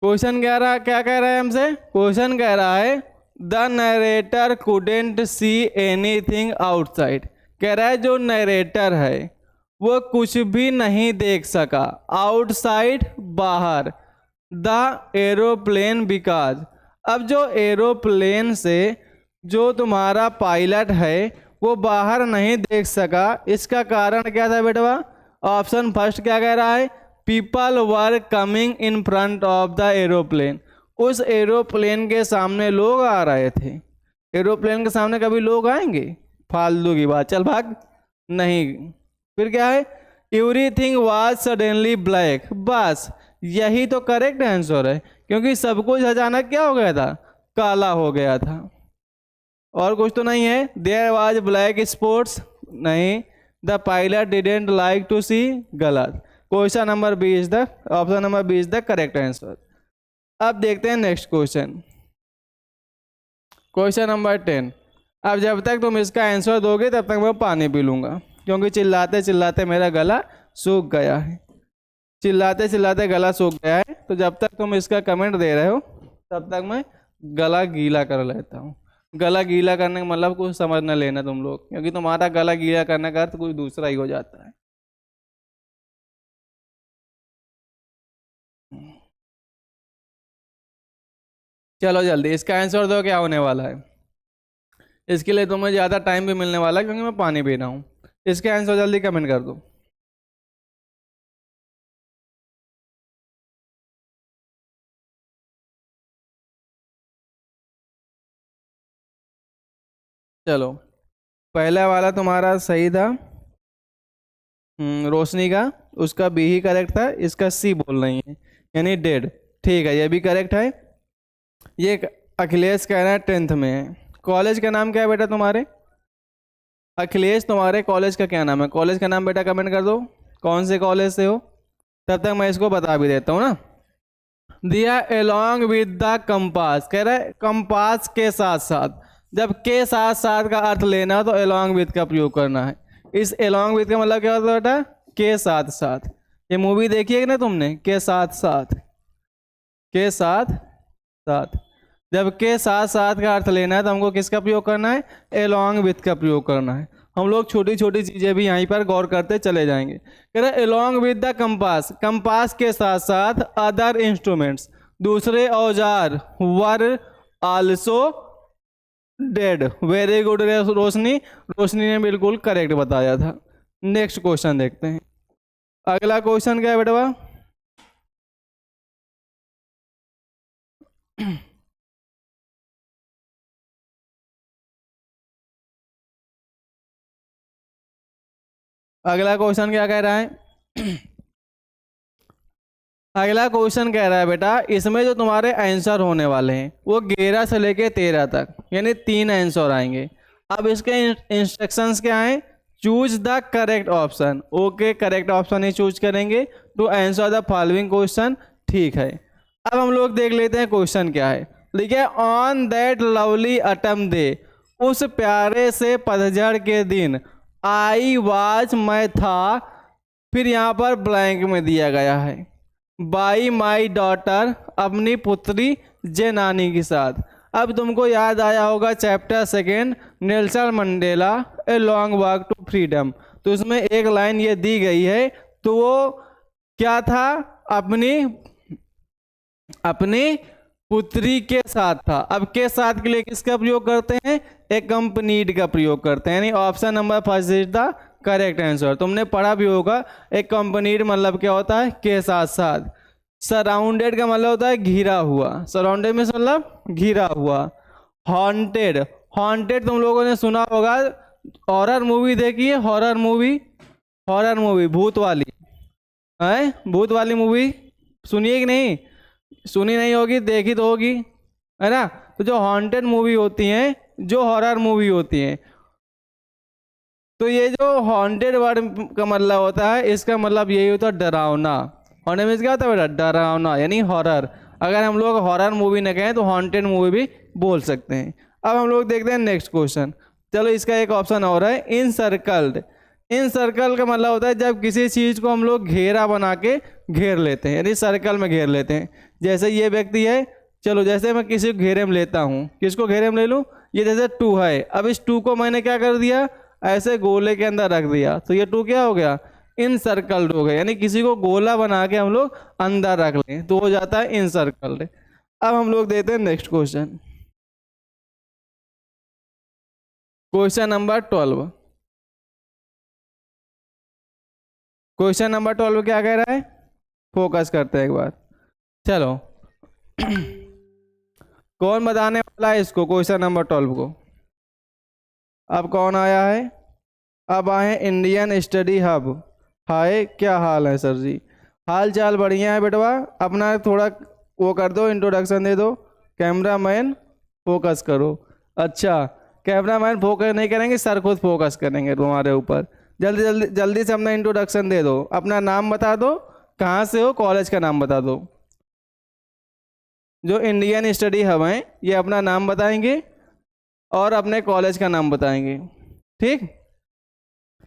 क्वेश्चन क्या कह रहा है हमसे, क्वेश्चन कह रहा है the narrator couldn't see anything outside. कह रहा है जो नरेटर है वो कुछ भी नहीं देख सका, आउटसाइड बाहर, द एरोप्लेन बिकॉज। अब जो एरोप्लेन से जो तुम्हारा पायलट है वो बाहर नहीं देख सका, इसका कारण क्या था बेटवा। ऑप्शन फर्स्ट क्या कह रहा है, people were coming in front of the aeroplane, उस एरोप्लेन के सामने लोग आ रहे थे। एरोप्लेन के सामने कभी लोग आएंगे, फालतू की बात, चल भाग, नहीं। फिर क्या है, एवरीथिंग वाज सडनली ब्लैक, बस यही तो करेक्ट आंसर है, क्योंकि सब कुछ अचानक क्या हो गया था, काला हो गया था। और कुछ तो नहीं है, देयर वाज ब्लैक स्पॉट्स, नहीं। The pilot didn't like to see, गलत। Question number B is the, option number B is the correct answer. अब देखते हैं नेक्स्ट क्वेश्चन, क्वेश्चन नंबर 10। अब जब तक तुम इसका आंसर दोगे तब तक मैं पानी पी लूंगा, क्योंकि चिल्लाते चिल्लाते मेरा गला सूख गया है, चिल्लाते चिल्लाते गला सूख गया है। तो जब तक तुम इसका कमेंट दे रहे हो तब तक मैं गला गीला कर लेता हूँ। गला गीला करने का मतलब कुछ समझ न लेना तुम लोग, क्योंकि तुम्हारा गला गीला करने का अर्थ कुछ दूसरा ही हो जाता है। चलो जल्दी इसका आंसर दो, क्या होने वाला है। इसके लिए तुम्हें ज़्यादा टाइम भी मिलने वाला है, क्योंकि मैं पानी पी रहा हूँ। इसका आंसर जल्दी कमेंट कर दो। चलो पहला वाला तुम्हारा सही था, रोशनी का, उसका बी ही करेक्ट था, इसका सी बोल रही है, यानी डेड। ठीक है, ये भी करेक्ट है। ये अखिलेश कह रहे हैं 10th में है। कॉलेज का नाम क्या है बेटा तुम्हारे? अखिलेश, तुम्हारे कॉलेज का क्या नाम है? कॉलेज का नाम बेटा कमेंट कर दो, कौन से कॉलेज से हो। तब तक मैं इसको बता भी देता हूँ ना। दिया एलॉन्ग विद द कंपास, कह रहा है कंपास के साथ साथ। जब के साथ साथ का अर्थ लेना हो तो एलॉन्ग विद का प्रयोग करना है। इस एलॉन्ग विद का मतलब क्या होता है बेटा? के साथ साथ। ये मूवी देखी है ना तुमने, के साथ साथ, के साथ साथ। जब के साथ साथ का अर्थ लेना है तो हमको किसका प्रयोग करना है? एलॉन्ग विथ का प्रयोग करना है। हम लोग छोटी छोटी चीज़ें भी यहीं पर गौर करते चले जाएंगे। कह रहे along with the compass, compass के साथ साथ अदर इंस्ट्रूमेंट्स, दूसरे औजार, were also dead. Very good Roshni, Roshni ने बिल्कुल करेक्ट बताया था। नेक्स्ट क्वेश्चन देखते हैं। अगला क्वेश्चन क्या है बेटा? अगला क्वेश्चन क्या कह रहा है? अगला क्वेश्चन कह रहा है बेटा, इसमें जो तुम्हारे आंसर होने वाले हैं वो 11 से लेके 13 तक, यानी 3 आंसर आएंगे। अब इसके इंस्ट्रक्शंस क्या हैं? Choose the correct option. Okay, correct option ही चूज करेंगे to answer the following question. ठीक है, अब हम लोग देख लेते हैं क्वेश्चन क्या है। लिखिए on that lovely autumn day, उस प्यारे से पतझड़ के दिन, आई वाज, मैं था, फिर यहाँ पर ब्लैंक में दिया गया है, बाई माई डॉटर, अपनी पुत्री जेनानी के साथ। अब तुमको याद आया होगा chapter 2 Nelson Mandela a long walk to freedom. तो उसमें एक लाइन ये दी गई है, तो वो क्या था? अपनी पुत्री के साथ था। अब के साथ के लिए किसका प्रयोग करते हैं? एकम्पनीड का प्रयोग करते हैं, यानी option number first is the correct answer. तुमने पढ़ा भी होगा एकम्पनीड मतलब क्या होता है? के साथ साथ। सराउंडेड का मतलब होता है घिरा हुआ, सराउंडेड में मतलब घिरा हुआ। हॉन्टेड, हॉन्टेड तुम लोगों ने सुना होगा, हॉरर मूवी देखी है? हॉरर मूवी, हॉरर मूवी भूत वाली है, भूत वाली मूवी सुनिए कि नहीं? सुनी नहीं होगी, देखी तो होगी, है ना? तो जो हॉन्टेड मूवी होती हैं, जो हॉरर मूवी होती हैं, तो ये जो हॉन्टेड वर्ड का मतलब होता है, इसका मतलब यही होता है डरावना। हॉन्टेड मीन्स क्या होता है बेटा? डरावना, यानी हॉरर। अगर हम लोग हॉरर मूवी न कहें तो हॉन्टेड मूवी भी बोल सकते हैं। अब हम लोग देखते हैं नेक्स्ट क्वेश्चन। चलो, इसका एक ऑप्शन और है, इन सर्कल्ड। इन सर्कल का मतलब होता है जब किसी चीज़ को हम लोग घेरा बना के घेर लेते हैं, यानी सर्कल में घेर लेते हैं। जैसे ये व्यक्ति है, चलो जैसे मैं किसी को घेरे में लेता हूँ, किसको घेरे में ले लूँ? ये जैसे 2 है, अब इस 2 को मैंने क्या कर दिया? ऐसे गोले के अंदर रख दिया, तो ये 2 क्या हो गया? इन सर्कल्ड हो गया। यानी किसी को गोला बना के हम लोग अंदर रख लें तो हो जाता है इन सर्कल्ड। अब हम लोग देते हैं next question, question number 12। Question number 12 क्या कह रहा है? फोकस करते हैं एक बार। चलो कौन बताने वाला है इसको, क्वेश्चन नंबर 12 को? अब कौन आया है? अब आए इंडियन स्टडी हब। हाय, क्या हाल है सर जी? हाल चाल बढ़िया है बेटवा। अपना थोड़ा वो कर दो, इंट्रोडक्शन दे दो। कैमरा मैन फोकस करो। अच्छा, कैमरा मैन फोकस नहीं करेंगे, सर खुद फोकस करेंगे तुम्हारे ऊपर। जल्दी जल्दी जल्दी से अपना इंट्रोडक्शन दे दो, अपना नाम बता दो, कहाँ से हो, कॉलेज का नाम बता दो। जो इंडियन स्टडी हब हैं ये अपना नाम बताएंगे और अपने कॉलेज का नाम बताएंगे, ठीक?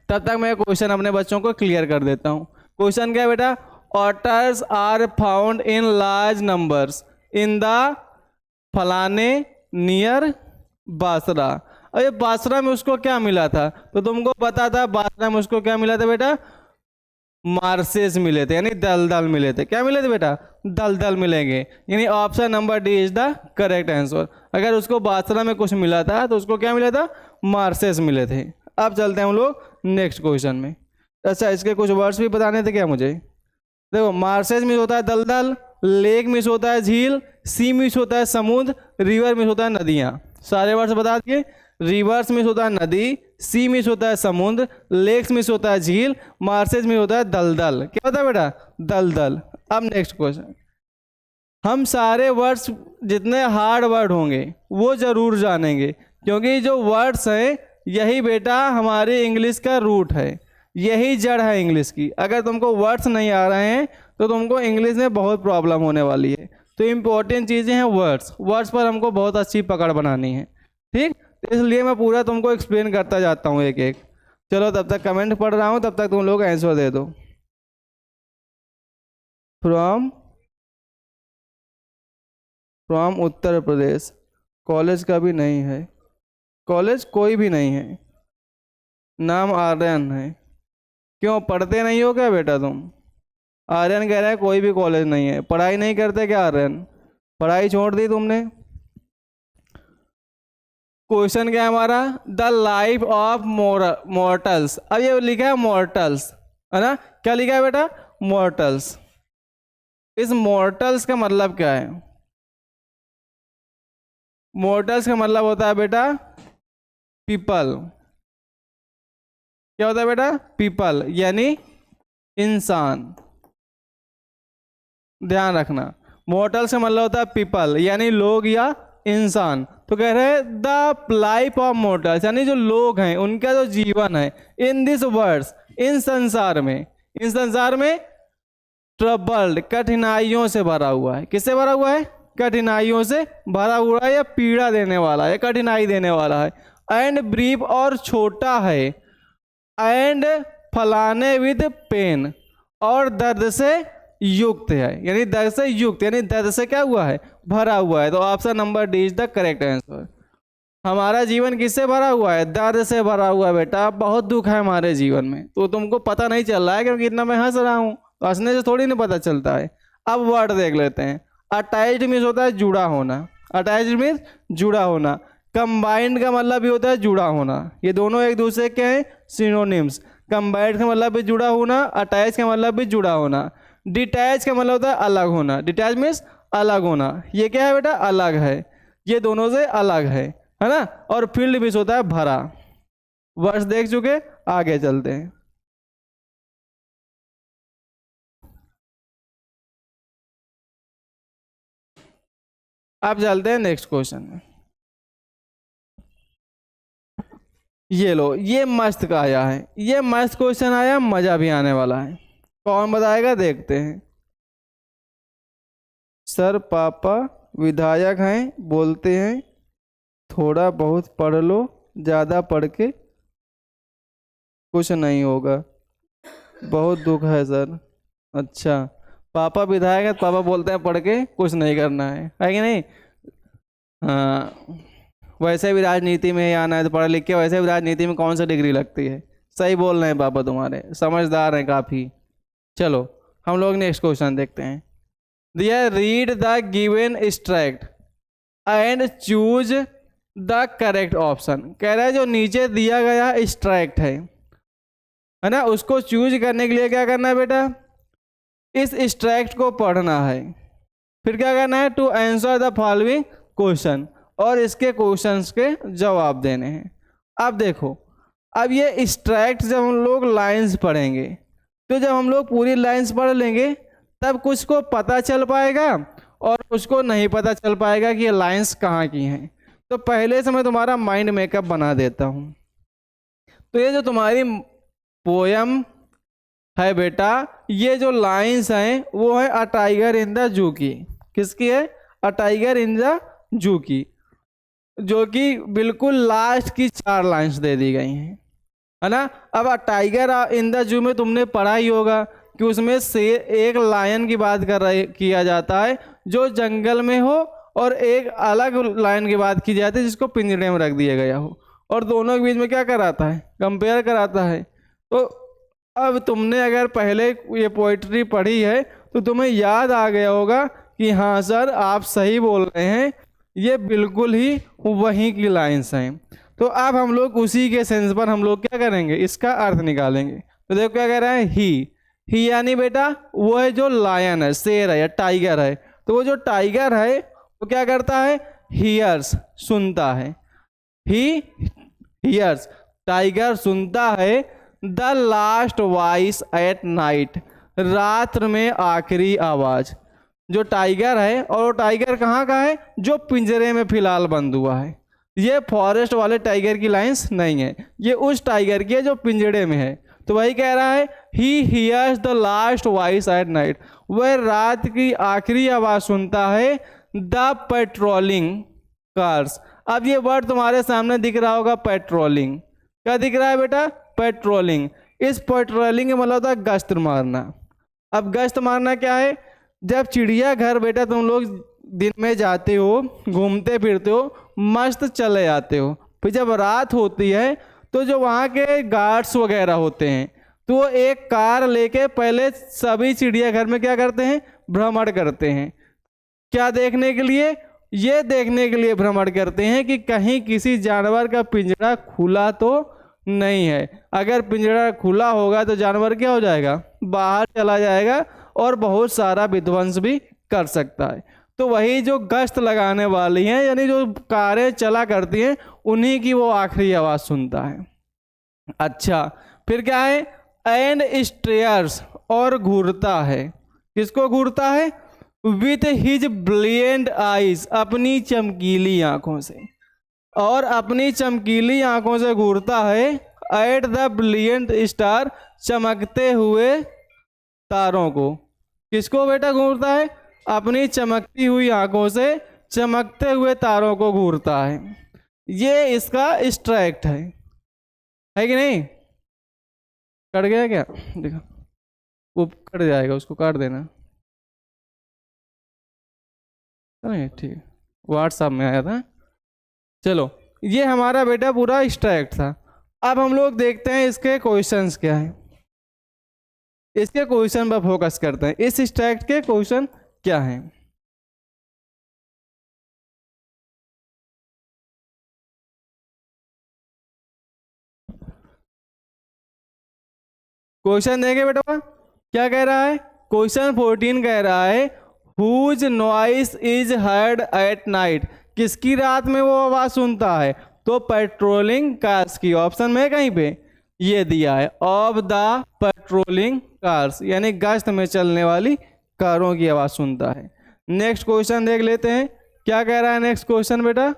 तब तक मैं क्वेश्चन अपने बच्चों को क्लियर कर देता हूँ। क्वेश्चन क्या है बेटा? Otters are found in large numbers in the फलाने नियर बासरा। अरे बासरा में उसको क्या मिला था? तो तुमको पता था बासरा में उसको क्या मिला था बेटा? मार्सेस मिले थे, यानी दलदल मिले थे। क्या मिले थे बेटा? दलदल मिलेंगे, यानी option number D is the correct answer. अगर उसको बासरा में कुछ मिला था तो उसको क्या मिला था? मार्सेस मिले थे। अब चलते हैं हम लोग नेक्स्ट क्वेश्चन में। अच्छा, इसके कुछ वर्ड्स भी बताने थे क्या मुझे? देखो, मार्सेस मीन्स होता है दलदल, लेक मीन्स होता है झील, सी मीन्स होता है समुद्र, रिवर मीन्स होता है नदियाँ। सारे वर्ड्स बता दिए। रिवर्स मीन्स होता है नदी, सी मीन्स होता है समुद्र, लेक्स मीन्स होता है झील, मार्सेस मीन्स होता है दलदल। क्या होता है बेटा? दलदल। अब नेक्स्ट क्वेश्चन, हम सारे वर्ड्स जितने हार्ड वर्ड होंगे वो ज़रूर जानेंगे, क्योंकि जो वर्ड्स हैं यही बेटा हमारी इंग्लिश का रूट है, यही जड़ है इंग्लिश की। अगर तुमको वर्ड्स नहीं आ रहे हैं तो तुमको इंग्लिश में बहुत प्रॉब्लम होने वाली है। तो इम्पोर्टेंट चीज़ें हैं वर्ड्स, वर्ड्स पर हमको बहुत अच्छी पकड़ बनानी है, ठीक। तो इसलिए मैं पूरा तुमको एक्सप्लेन करता जाता हूँ एक एक। चलो तब तक कमेंट पढ़ रहा हूँ, तब तक तुम लोग आंसर दे दो। फ्रॉम उत्तर प्रदेश, कॉलेज का भी नहीं है, कॉलेज कोई भी नहीं है, नाम आर्यन है। क्यों, पढ़ते नहीं हो क्या बेटा तुम? आर्यन कह रहा है कोई भी कॉलेज नहीं है, पढ़ाई नहीं करते क्या आर्यन? पढ़ाई छोड़ दी तुमने? क्वेश्चन क्या है हमारा, द लाइफ ऑफ मॉर्टल्स। अब ये लिखा है मॉर्टल्स, है ना? क्या लिखा है बेटा? मॉर्टल्स। इस मॉर्टल्स का मतलब क्या है? मॉर्टल्स का मतलब होता है बेटा पीपल। क्या होता है बेटा? पीपल, यानी इंसान। ध्यान रखना, मॉर्टल्स का मतलब होता है पीपल, यानी लोग या इंसान। तो कह रहे हैं द लाइफ ऑफ मॉर्टल्स, यानी जो लोग हैं उनका जो जीवन है, इन दिस वर्ड्स, इन संसार में, इन संसार में ट्रबल्ड, कठिनाइयों से भरा हुआ है। किससे भरा हुआ है? कठिनाइयों से भरा हुआ है, या पीड़ा देने वाला है, कठिनाई देने वाला है। एंड ब्रीफ, और छोटा है। एंड फलाने विद पेन, और दर्द से युक्त है, यानी दर्द से युक्त, यानी दर्द से क्या हुआ है? भरा हुआ है। तो option number D is the correct answer. हमारा जीवन किससे भरा हुआ है? दर्द से भरा हुआ है बेटा, बहुत दुख है हमारे जीवन में। तो तुमको पता नहीं चल रहा है क्योंकि इतना मैं हंस रहा हूँ, तो हंसने से थोड़ी नहीं पता चलता है। अब वर्ड देख लेते हैं। अटैच्ड मीन्स होता है जुड़ा होना, अटैच्ड मीन्स जुड़ा होना। कंबाइंड का मतलब भी होता है जुड़ा होना। ये दोनों एक दूसरे के हैं सिनोनिम्स। कंबाइंड का मतलब भी जुड़ा होना, अटैच का मतलब भी जुड़ा होना। डिटैच का मतलब होता है अलग होना, डिटैच मीन्स अलग होना। ये क्या है बेटा? अलग है, ये दोनों से अलग है ना? और फील्ड मीन्स होता है भरा। वर्ड्स देख चुके, आगे चलते हैं। अब चलते हैं नेक्स्ट क्वेश्चन में। ये लो, ये मस्त का आया है, ये मस्त क्वेश्चन आया, मजा भी आने वाला है। कौन बताएगा? देखते हैं। सर पापा विधायक हैं, बोलते हैं थोड़ा बहुत पढ़ लो, ज़्यादा पढ़ के कुछ नहीं होगा, बहुत दुख है सर। अच्छा, पापा विधायक है, पापा बोलते हैं पढ़ के कुछ नहीं करना है कि नहीं? हाँ, वैसे भी राजनीति में ही आना है तो पढ़ लिख के, वैसे भी राजनीति में कौन सा डिग्री लगती है। सही बोल रहे हैं पापा, तुम्हारे समझदार हैं काफ़ी। चलो हम लोग नेक्स्ट क्वेश्चन देखते हैं। दिया, read the given extract and choose the correct option. कह रहा है जो नीचे दिया गया एक्सट्रैक्ट है ना, उसको चूज करने के लिए क्या करना है बेटा? इस एक्सट्रैक्ट को पढ़ना है, फिर क्या करना है? To answer the following question, और इसके क्वेश्चंस के जवाब देने हैं। अब देखो, अब ये एक्सट्रैक्ट जब हम लोग लाइंस पढ़ेंगे, तो जब हम लोग पूरी लाइंस पढ़ लेंगे तब कुछ को पता चल पाएगा और उसको नहीं पता चल पाएगा कि ये लाइंस कहाँ की हैं। तो पहले से मैं तुम्हारा माइंड मेकअप बना देता हूँ। तो ये जो तुम्हारी पोयम है बेटा, ये जो लाइंस हैं वो है a tiger in the zoo की। किसकी है? A tiger in the zoo की, जो कि बिल्कुल लास्ट की 4 लाइंस दे दी गई हैं, है ना? अब a tiger in the zoo में तुमने पढ़ा ही होगा कि उसमें से एक लायन की बात किया जाता है जो जंगल में हो, और एक अलग लायन की बात की जाती है जिसको पिंजरे में रख दिया गया हो, और दोनों के बीच में क्या कराता है? कंपेयर कराता है। तो अब तुमने अगर पहले ये पोइट्री पढ़ी है तो तुम्हें याद आ गया होगा कि हाँ सर आप सही बोल रहे हैं, ये बिल्कुल ही वहीं की लाइन्स हैं। तो अब हम लोग उसी के सेंस पर हम लोग क्या करेंगे? इसका अर्थ निकालेंगे। तो देखो क्या कह रहा है, ही यानी बेटा वो है जो लायन है, शेर है या टाइगर है। तो वो जो टाइगर है वो क्या करता है? हियर्स, सुनता है। ही हियर्स, टाइगर सुनता है the last voice at night, रात में आखिरी आवाज। जो टाइगर है, और वो टाइगर कहाँ का है, जो पिंजरे में फिलहाल बंद हुआ है। ये फॉरेस्ट वाले टाइगर की लाइंस नहीं है, ये उस टाइगर की है जो पिंजरे में है। तो वही कह रहा है he hears the last voice at night, वह रात की आखिरी आवाज सुनता है। द पेट्रोलिंग कार्स, अब ये वर्ड तुम्हारे सामने दिख रहा होगा, पेट्रोलिंग। क्या दिख रहा है बेटा, पेट्रोलिंग। इस पेट्रोलिंग का मतलब होता है गश्त मारना। अब गश्त मारना क्या है, जब चिड़ियाघर बेटा तुम लोग दिन में जाते हो, घूमते फिरते हो, मस्त चले जाते हो, फिर जब रात होती है तो जो वहाँ के गार्ड्स वगैरह होते हैं, तो वो एक कार लेके पहले सभी चिड़ियाघर में क्या करते हैं, भ्रमण करते हैं। क्या देखने के लिए, ये देखने के लिए भ्रमण करते हैं कि कहीं किसी जानवर का पिंजरा खुला तो नहीं है। अगर पिंजरा खुला होगा तो जानवर क्या हो जाएगा, बाहर चला जाएगा और बहुत सारा विध्वंस भी कर सकता है। तो वही जो गश्त लगाने वाली हैं, यानी जो कारें चला करती हैं, उन्हीं की वो आखिरी आवाज सुनता है। अच्छा, फिर क्या है, एंड स्टेयर्स, और घूरता है। किसको घूरता है, विथ हिज ब्रिलियंट आईज, अपनी चमकीली आंखों से, और अपनी चमकीली आंखों से घूरता है। एट द ब्रिलियंट स्टार, चमकते हुए तारों को। किसको बेटा घूरता है, अपनी चमकती हुई आंखों से चमकते हुए तारों को घूरता है। ये इसका स्ट्रैक्ट है कि नहीं। कट गया क्या, देखो वो कट जाएगा, उसको काट देना। नहीं ठीक, व्हाट्सएप में आया था। चलो, ये हमारा बेटा पूरा स्ट्रैक्ट था। अब हम लोग देखते हैं इसके क्वेश्चंस क्या है, इसके क्वेश्चन पर फोकस करते हैं। इस स्ट्रैक्ट के क्वेश्चन क्या हैं। क्वेश्चन देंगे बेटा, क्या कह रहा है, क्वेश्चन 14 कह रहा है whose noise is heard at night, किसकी रात में वो आवाज सुनता है, तो पेट्रोलिंग कार्स की। ऑप्शन में कहीं पे ये दिया है, ऑफ द पेट्रोलिंग कार्स, यानी गश्त में चलने वाली कारों की आवाज सुनता है। नेक्स्ट क्वेश्चन देख लेते हैं, क्या कह रहा है नेक्स्ट क्वेश्चन बेटा।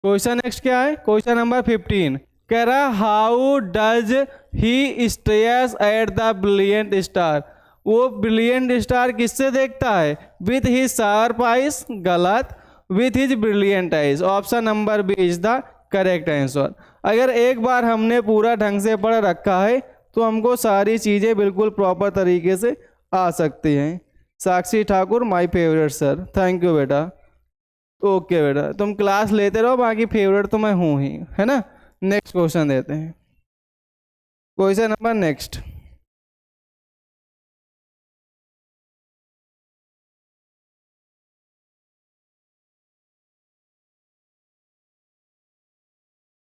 क्वेश्चन नेक्स्ट क्या है, क्वेश्चन नंबर 15 कह रहा है how does he stares at the brilliant star, वो ब्रिलियंट स्टार किससे देखता है, विथ हिज शार्प आइज, गलत, with his brilliant eyes. Option number B is the correct answer. अगर एक बार हमने पूरा ढंग से पढ़ रखा है तो हमको सारी चीज़ें बिल्कुल प्रॉपर तरीके से आ सकती हैं। Sakshi Thakur my favourite sir, thank you बेटा। ओके बेटा, तुम क्लास लेते रहो, बाकी फेवरेट तो मैं हूँ ही, है ना। नेक्स्ट क्वेश्चन देते हैं, क्वेश्चन नंबर नेक्स्ट।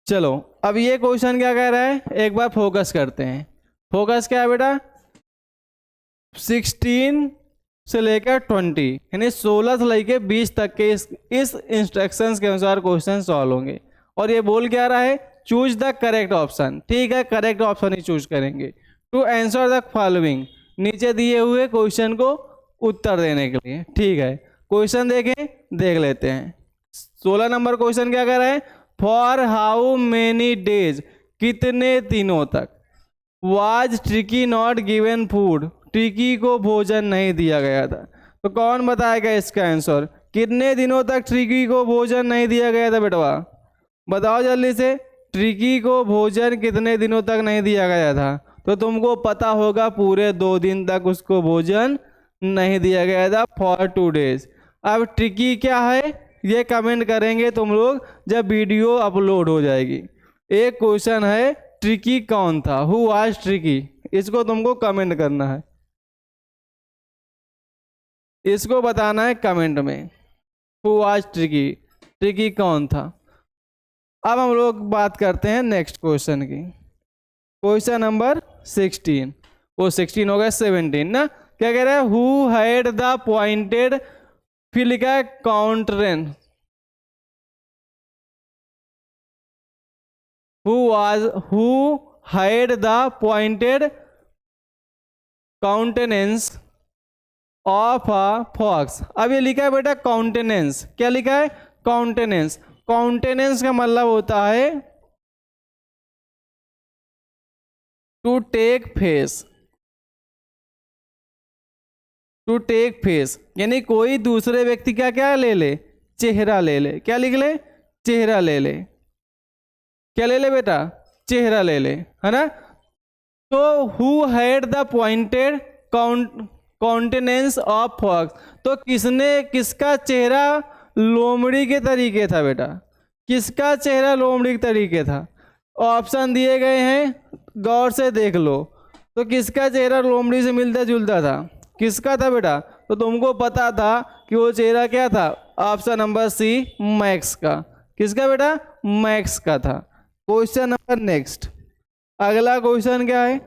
चलो, अब ये क्वेश्चन क्या कह रहा है, एक बार फोकस करते हैं। फोकस क्या है बेटा, 16 से लेकर 20, यानी 16 से लेकर 20 तक के इस इंस्ट्रक्शंस के अनुसार क्वेश्चन सॉल्व होंगे। और ये बोल क्या रहा है, चूज द करेक्ट ऑप्शन। ठीक है, करेक्ट ऑप्शन ही चूज करेंगे। टू आंसर द फॉलोइंग, नीचे दिए हुए क्वेश्चन को उत्तर देने के लिए। ठीक है, क्वेश्चन देखें, देख लेते हैं। 16 नंबर क्वेश्चन क्या कह रहा है, फॉर हाउ मेनी डेज, कितने दिनों तक, was tricky not given food, tricky को भोजन नहीं दिया गया था। तो कौन बताएगा इसका आंसर, कितने दिनों तक ट्रिकी को भोजन नहीं दिया गया था बेटवा, बताओ जल्दी से। ट्रिकी को भोजन कितने दिनों तक नहीं दिया गया था, तो तुमको पता होगा पूरे 2 दिन तक उसको भोजन नहीं दिया गया था, फॉर 2 डेज। अब ट्रिकी क्या है ये कमेंट करेंगे तुम लोग जब वीडियो अपलोड हो जाएगी। एक क्वेश्चन है ट्रिकी कौन था, हु वाज ट्रिकी, इसको तुमको कमेंट करना है, इसको बताना है कमेंट में, हु वाज ट्रिकी, ट्रिकी कौन था। अब हम लोग बात करते हैं नेक्स्ट क्वेश्चन की, क्वेश्चन नंबर 16, वो 16 हो गया 17 ना। क्या कह रहा है, हु हैड द पॉइंटेड, फिर लिखा है countenance, who had the pointed countenance of a fox. अब ये लिखा है बेटा काउंटेनेंस, क्या लिखा है? काउंटेनेंस। काउंटेनेंस का मतलब होता है to take face, to take face, यानी कोई दूसरे व्यक्ति का क्या ले ले? चेहरा ले ले। क्या लिख ले? चेहरा ले ले। क्या ले ले बेटा? चेहरा ले ले, है ना? तो who had the pointed countenance of fox, तो किसने, किसका चेहरा लोमड़ी के तरीके था बेटा? किसका चेहरा लोमड़ी के तरीके था? ऑप्शन दिए गए हैं, गौर से देख लो। तो किसका चेहरा लोमड़ी से मिलता जुलता था? किसका था बेटा? तो तुमको पता था कि वो चेहरा क्या था? ऑप्शन नंबर सी, मैक्स का। किसका बेटा? मैक्स का था। क्वेश्चन नंबर नेक्स्ट, अगला क्वेश्चन क्या है?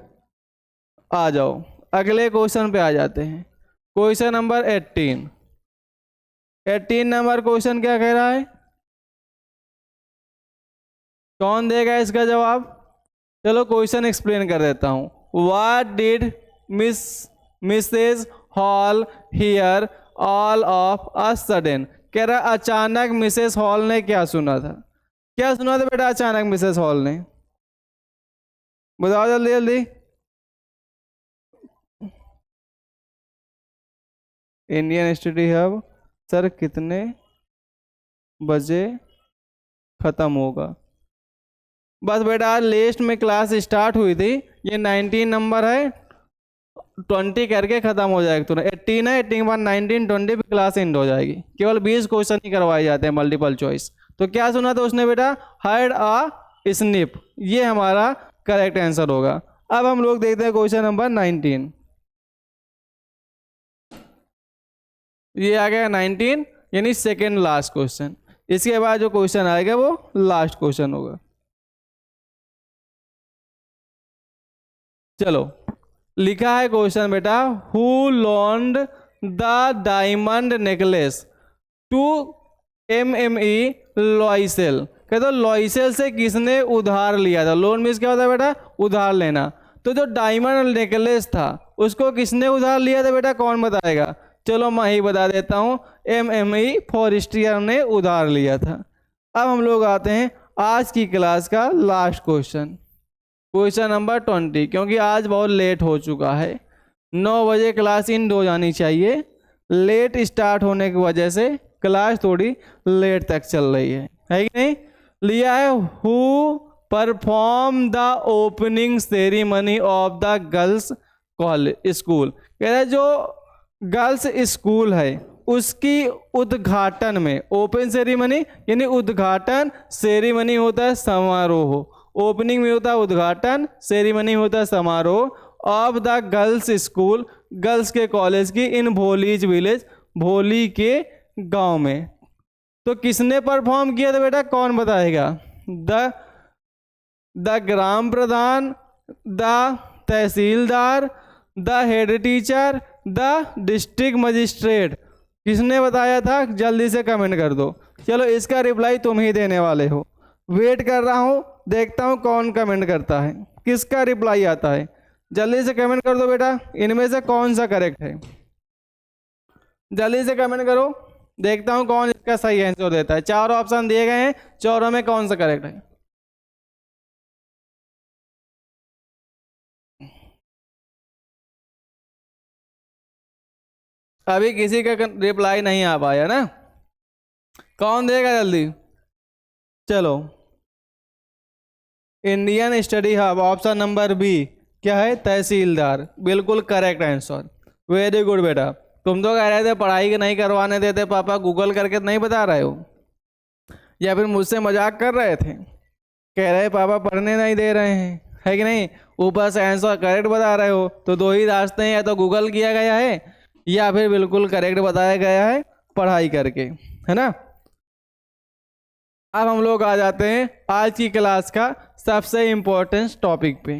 आ जाओ अगले क्वेश्चन पे आ जाते हैं। Question number 18। 18 नंबर क्वेश्चन क्या कह रहा है? कौन देगा इसका जवाब? चलो क्वेश्चन एक्सप्लेन कर देता हूं। What did Mrs hall here all of a sudden, कह रहा अचानक मिसेस हॉल ने क्या सुना था? क्या सुना था बेटा अचानक मिसेस हॉल ने? बताओ जल्दी जल्दी। इंडियन स्टडी हब सर कितने बजे खत्म होगा? बस बेटा आज लेस्ट में क्लास स्टार्ट हुई थी, ये 19 नंबर है, 20 करके खत्म हो जाएगा। तो 18 है, 18 के बाद 19 20 पे क्लास एंड हो जाएगी। केवल 20 क्वेश्चन ही करवाए जाते हैं मल्टीपल चॉइस। तो क्या सुना था उसने बेटा? हर्ड अ स्निप, ये हमारा करेक्ट आंसर होगा। अब हम लोग देखते हैं क्वेश्चन नंबर 19। ये आ गया 19, यानी सेकेंड लास्ट क्वेश्चन। इसके बाद जो क्वेश्चन आएगा वो लास्ट क्वेश्चन होगा। चलो लिखा है क्वेश्चन बेटा, who loaned the diamond necklace to MME Loisel, कहते तो लॉइसेल से किसने उधार लिया था? लोन मीन्स क्या होता है बेटा? उधार लेना। तो जो डायमंड नेकलेस था उसको किसने उधार लिया था बेटा? कौन बताएगा? चलो मैं ही बता देता हूँ, MME फॉरेस्ट्रियर ने उधार लिया था। अब हम लोग आते हैं आज की क्लास का लास्ट क्वेश्चन, क्वेश्चन नंबर 20, क्योंकि आज बहुत लेट हो चुका है। 9 बजे क्लास इन हो जानी चाहिए, लेट स्टार्ट होने की वजह से क्लास थोड़ी लेट तक चल रही है कि नहीं? लिया है who perform the opening ceremony of the girls college school, कह रहे जो गर्ल्स स्कूल है उसकी उद्घाटन में, ओपन सेरेमनी यानी उद्घाटन, सेरेमनी होता है समारोह, ओपनिंग में होता है उद्घाटन, सेरेमनी होता है समारोह of the girls school, girls के कॉलेज की, इन भोलीज विलेज, भोली के गांव में। तो किसने परफॉर्म किया था बेटा? कौन बताएगा? The gram Pradhan, the tehsildar, the head teacher, the district magistrate, किसने बताया था? जल्दी से कमेंट कर दो। चलो इसका रिप्लाई तुम ही देने वाले हो, वेट कर रहा हूँ, देखता हूँ कौन कमेंट करता है, किसका रिप्लाई आता है। जल्दी से कमेंट कर दो बेटा, इनमें से कौन सा करेक्ट है? जल्दी से कमेंट करो, देखता हूँ कौन इसका सही आंसर देता है। 4 ऑप्शन दिए गए हैं, चारों में कौन सा करेक्ट है? अभी किसी का रिप्लाई नहीं आ पाया ना, कौन देगा जल्दी? चलो Indian study hub option number B, क्या है? तहसीलदार, बिल्कुल करेक्ट आंसर। वेरी गुड बेटा। तुम तो कह रहे थे पढ़ाई के नहीं करवाने देते पापा, गूगल करके नहीं बता रहे हो, या फिर मुझसे मजाक कर रहे थे? कह रहे पापा पढ़ने नहीं दे रहे हैं, है कि नहीं? ऊपर से आंसर करेक्ट बता रहे हो। तो 2 ही रास्ते हैं, या तो गूगल किया गया है या फिर बिल्कुल करेक्ट बताया गया है पढ़ाई करके, है ना? अब हम लोग आ जाते हैं आज की क्लास का सबसे इम्पोर्टेंट टॉपिक पे।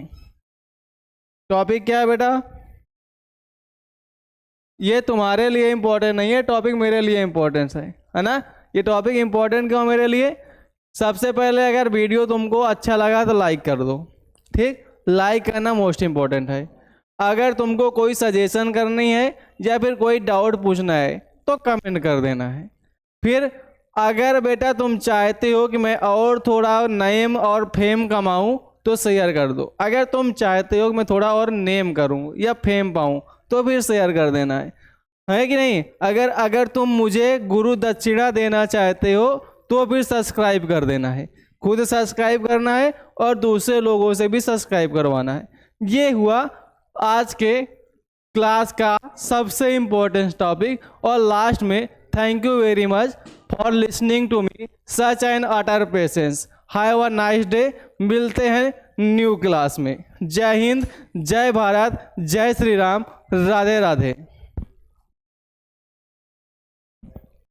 टॉपिक क्या है बेटा? ये तुम्हारे लिए इम्पोर्टेंट नहीं है, टॉपिक मेरे लिए इम्पोर्टेंट है ना? ये टॉपिक इम्पोर्टेंट क्यों मेरे लिए? सबसे पहले अगर वीडियो तुमको अच्छा लगा तो लाइक कर दो, ठीक? लाइक करना मोस्ट इम्पोर्टेंट है। अगर तुमको कोई सजेशन करनी है या फिर कोई डाउट पूछना है तो कमेंट कर देना है। फिर अगर बेटा तुम चाहते हो कि मैं और थोड़ा नेम और फेम कमाऊं तो शेयर कर दो। अगर तुम चाहते हो कि मैं थोड़ा और नेम करूं या फेम पाऊं तो फिर शेयर कर देना है कि नहीं। अगर तुम मुझे गुरु दक्षिणा देना चाहते हो तो फिर सब्सक्राइब कर देना है। खुद सब्सक्राइब करना है और दूसरे लोगों से भी सब्सक्राइब करवाना है। ये हुआ आज के क्लास का सबसे इम्पोर्टेंट टॉपिक। और लास्ट में thank you very much for listening to me such an utter patience. Have a nice day. मिलते हैं न्यू क्लास में। जय हिंद, जय भारत, जय श्री राम, राधे राधे।